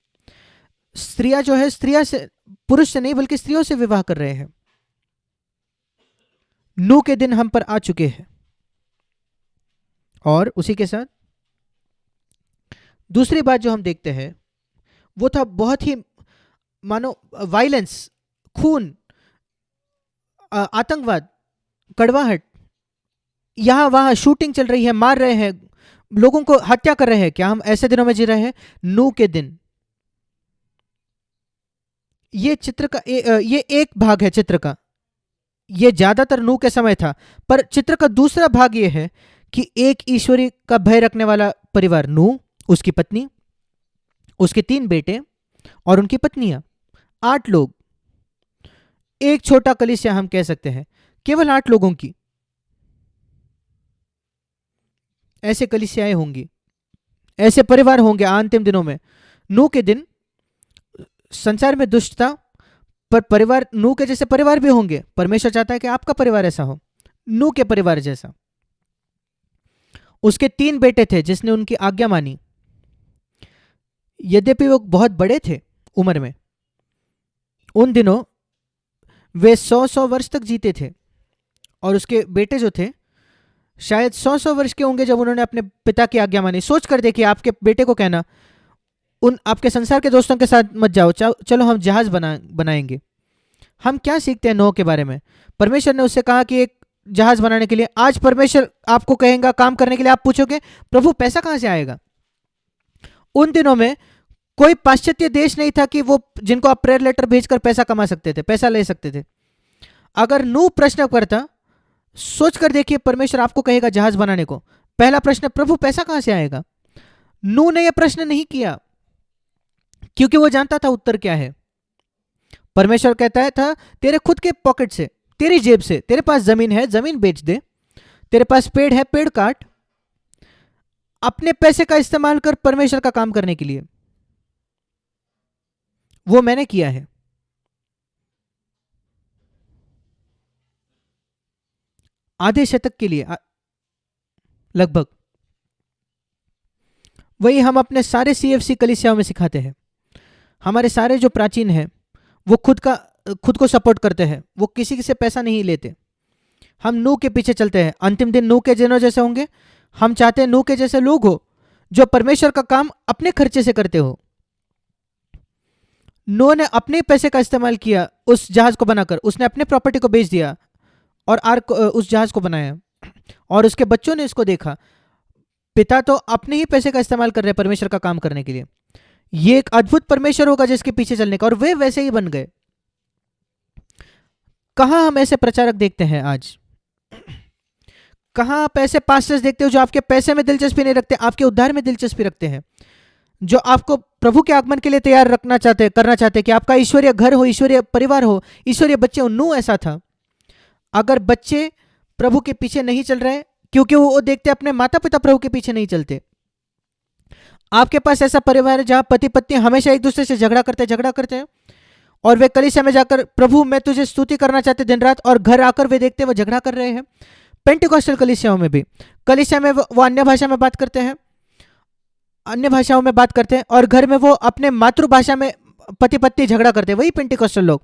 स्त्रियां जो है स्त्रियां से, पुरुष से नहीं बल्कि स्त्रियों से विवाह कर रहे हैं। नूह के दिन हम पर आ चुके हैं। और उसी के साथ दूसरी बात जो हम देखते हैं वो था बहुत ही मानो वायलेंस, खून, आतंकवाद, कड़वाहट। यहां वहां शूटिंग चल रही है, मार रहे हैं लोगों को, हत्या कर रहे हैं। क्या हम ऐसे दिनों में जी रहे हैं? नूह के दिन। ये चित्र का ये एक भाग है चित्र का। ये ज्यादातर नूह के समय था। पर चित्र का दूसरा भाग ये है कि एक ईश्वरी का भय रखने वाला परिवार, नूह, उसकी पत्नी, उसके 3 बेटे और उनकी पत्नियां, 8 लोग। एक छोटा कलीसिया हम कह सकते हैं, केवल 8 लोगों की। ऐसे कलीसियाएं होंगी, ऐसे परिवार होंगे अंतिम दिनों में। नूह के दिन संसार में दुष्टता, पर परिवार नूह के जैसे परिवार भी होंगे। परमेश्वर चाहता है कि आपका परिवार ऐसा हो, नूह के परिवार जैसा। उसके 3 बेटे थे जिसने उनकी आज्ञा मानी। यद्यपि वो बहुत बड़े थे उम्र में, उन दिनों वे 100 वर्ष तक जीते थे। और उसके बेटे जो थे शायद 100 वर्ष के होंगे जब उन्होंने अपने पिता की आज्ञा मानी। सोच कर देखिए, आपके बेटे को कहना उन आपके संसार के दोस्तों के साथ मत जाओ, चलो हम जहाज बनाएंगे। हम क्या सीखते हैं नोह के बारे में? परमेश्वर ने उससे कहा कि एक जहाज बनाने के लिए। आज परमेश्वर आपको कहेगा काम करने के लिए, आप पूछोगे प्रभु पैसा कहां से आएगा? उन दिनों में कोई पाश्चात्य देश नहीं था कि वो जिनको आप प्रेयर लेटर भेजकर पैसा कमा सकते थे, पैसा ले सकते थे। अगर नूह प्रश्न करता, सोच कर देखिए, परमेश्वर आपको कहेगा जहाज बनाने को, पहला प्रश्न प्रभु पैसा कहां से आएगा? नूह ने यह प्रश्न नहीं किया क्योंकि वो जानता था उत्तर क्या है। परमेश्वर कहता था तेरे खुद के पॉकेट से, तेरी जेब से, तेरे पास जमीन है, जमीन बेच दे, तेरे पास पेड़ है, पेड़ काट, अपने पैसे का इस्तेमाल कर परमेश्वर का काम करने के लिए। वो मैंने किया है। आधे शतक के लिए लगभग। वही हम अपने सारे सीएफसी कलीसियाओं में सिखाते हैं। हमारे सारे जो प्राचीन हैं वो खुद को सपोर्ट करते हैं, वो किसी से पैसा नहीं लेते। हम नूह के पीछे चलते हैं। अंतिम दिन नूह के दिनों जैसे होंगे। हम चाहते हैं नूह के जैसे लोग हो जो परमेश्वर का काम अपने खर्चे से करते हो। नूह ने अपने पैसे का इस्तेमाल किया उस जहाज को बनाकर, उसने अपने प्रॉपर्टी को बेच दिया और आर्क उस जहाज को बनाया। और उसके बच्चों ने इसको देखा, पिता तो अपने ही पैसे का इस्तेमाल कर रहे हैं परमेश्वर का काम करने के लिए। ये एक अद्भुत परमेश्वर होगा जिसके पीछे चलने का, और वे वैसे ही बन गए। कहां हम ऐसे प्रचारक देखते हैं आज? कहां आप ऐसे पास्टर्स देखते हो जो आपके पैसे में दिलचस्पी नहीं रखते, आपके उद्धार में दिलचस्पी रखते हैं, जो आपको प्रभु के आगमन के लिए तैयार करना चाहते हैं कि आपका ईश्वरीय घर हो, ईश्वरीय परिवार हो, ईश्वरीय बच्चे हो। नूह ऐसा था। अगर बच्चे प्रभु के पीछे नहीं चल रहे क्योंकि वो देखते अपने माता पिता प्रभु के पीछे नहीं चलते। आपके पास ऐसा परिवार है जहां पति पत्नी हमेशा एक दूसरे से झगड़ा करते हैं और वे कलीसिया में जाकर प्रभु मैं तुझे स्तुति करना चाहते दिन रात, और घर आकर वे देखते वो झगड़ा कर रहे हैं। पेंटिकॉस्टल कलीसियाओं में भी, कलीसिया में वो अन्य भाषा में बात करते हैं, अन्य भाषाओं में बात करते हैं, और घर में वो अपने मातृभाषा में पति पत्नी झगड़ा करते हैं। वही पेंटिकॉस्टल लोग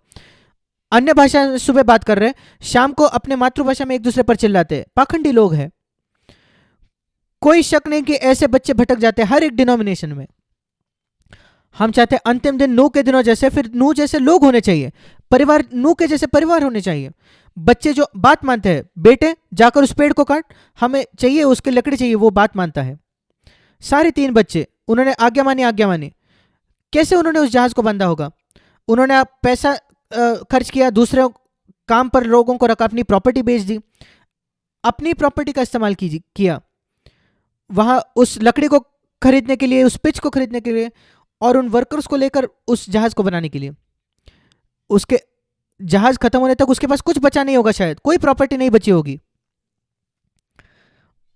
अन्य भाषा सुबह बात कर रहे हैं, शाम को अपने मातृभाषा में एक दूसरे पर चिल्लाते हैं। पाखंडी लोग हैं। कोई शक नहीं कि ऐसे बच्चे भटक जाते हैं हर एक डिनोमिनेशन में। हम चाहते हैं अंतिम दिन नूह के दिनों जैसे, फिर नूह जैसे लोग होने चाहिए, परिवार नूह के जैसे परिवार होने चाहिए। बच्चे जो बात मानते हैं, बेटे जाकर उस पेड़ को काट, हमें चाहिए उसकी लकड़ी चाहिए, वो बात मानता है। सारे 3 बच्चे, उन्होंने आज्ञा मानी। कैसे उन्होंने उस जहाज को बांधा होगा? उन्होंने पैसा खर्च किया, दूसरे काम पर लोगों को रखा, अपनी प्रॉपर्टी बेच दी। अपनी प्रॉपर्टी का इस्तेमाल किया वहां उस लकड़ी को खरीदने के लिए, उस पिच को खरीदने के लिए, और उन वर्कर्स को लेकर उस जहाज को बनाने के लिए। उसके जहाज खत्म होने तक उसके पास कुछ बचा नहीं होगा, शायद कोई प्रॉपर्टी नहीं बची होगी।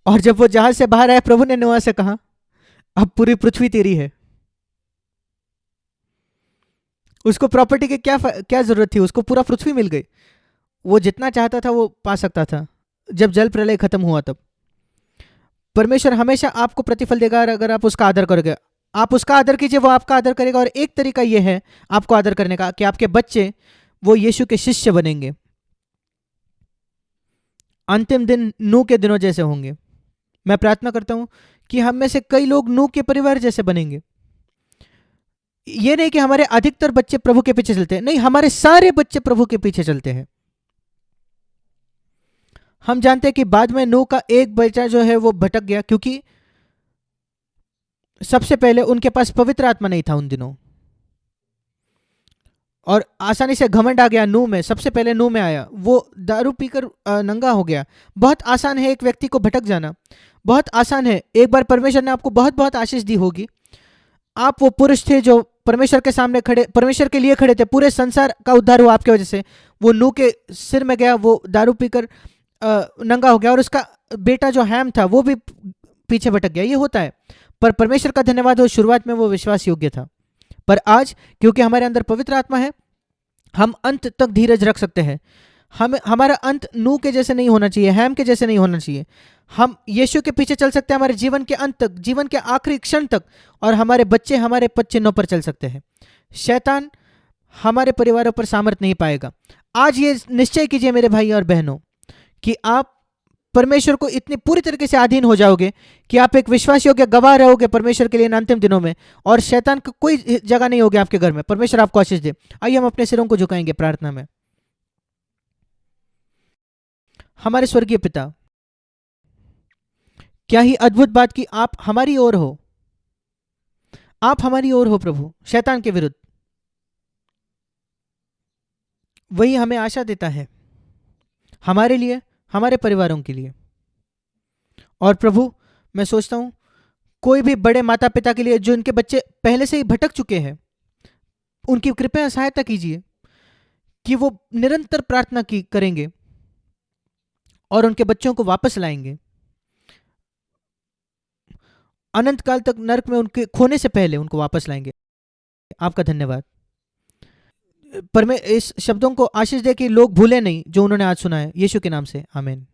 और जब वो जहाज से बाहर आया, प्रभु ने नोआ से कहा, अब पूरी पृथ्वी तेरी है। उसको प्रॉपर्टी की क्या जरूरत थी, उसको पूरा पृथ्वी मिल गई। वो जितना चाहता था वो पा सकता था। जब जल प्रलय खत्म हुआ तब परमेश्वर हमेशा आपको प्रतिफल देगा अगर आप उसका आदर करोगे। आप उसका आदर कीजिए, वो आपका आदर करेगा। और एक तरीका यह है आपको आदर करने का कि आपके बच्चे वो यीशु के शिष्य बनेंगे। अंतिम दिन नूह के दिनों जैसे होंगे। मैं प्रार्थना करता हूं कि हम में से कई लोग नूह के परिवार जैसे बनेंगे। ये नहीं कि हमारे अधिकतर बच्चे प्रभु के पीछे चलते हैं, नहीं, हमारे सारे बच्चे प्रभु के पीछे चलते हैं। हम जानते हैं कि बाद में नूह का एक बच्चा जो है वो भटक गया, क्योंकि सबसे पहले उनके पास पवित्र आत्मा नहीं था उन दिनों, और आसानी से घमंड आ गया नूह में। सबसे पहले नूह में आया, वो दारू पीकर नंगा हो गया। बहुत आसान है एक व्यक्ति को भटक जाना, बहुत आसान है। एक बार परमेश्वर ने आपको बहुत बहुत आशीष दी होगी। आप वो पुरुष थे जो परमेश्वर के सामने खड़े, परमेश्वर के लिए खड़े थे। पूरे संसार का उद्धार हुआ आपके वजह से। वो नूह के सिर में गया, वो दारू पीकर नंगा हो गया, और उसका बेटा जो हैम था वो भी पीछे भटक गया। ये होता है, पर परमेश्वर का धन्यवाद हो, शुरुआत में वो विश्वास योग्य था। पर आज क्योंकि हमारे अंदर पवित्र आत्मा है, हम अंत तक धीरज रख सकते हैं। हमारा अंत नूह के जैसे नहीं होना चाहिए, हैम के जैसे नहीं होना चाहिए। हम यीशु के पीछे चल सकते हैं हमारे जीवन के अंत तक, जीवन के आखिरी क्षण तक, और हमारे बच्चे हमारे पद चिन्हों पर चल सकते हैं। शैतान हमारे परिवारों पर सामर्थ नहीं पाएगा। आज ये निश्चय कीजिए मेरे भाई और बहनों कि आप परमेश्वर को इतनी पूरी तरीके से अधीन हो जाओगे कि आप एक विश्वास योग्य गवाह रहोगे परमेश्वर के लिए इन अंतिम दिनों में, और शैतान का कोई जगह नहीं होगी आपके घर में। परमेश्वर आपको आशीष दे। आइए हम अपने सिरों को झुकाएंगे प्रार्थना में। हमारे स्वर्गीय पिता, क्या ही अद्भुत बात कि आप हमारी ओर हो, आप हमारी ओर हो प्रभु, शैतान के विरुद्ध। वही हमें आशा देता है हमारे लिए, हमारे परिवारों के लिए। और प्रभु, मैं सोचता हूं कोई भी बड़े माता पिता के लिए जो इनके बच्चे पहले से ही भटक चुके हैं, उनकी कृपया सहायता कीजिए कि वो निरंतर प्रार्थना की करेंगे और उनके बच्चों को वापस लाएंगे। अनंत काल तक नरक में उनके खोने से पहले उनको वापस लाएंगे। आपका धन्यवाद। पर मैं इस शब्दों को आशीष दे कि लोग भूले नहीं जो उन्होंने आज सुना है। यीशु के नाम से आमीन।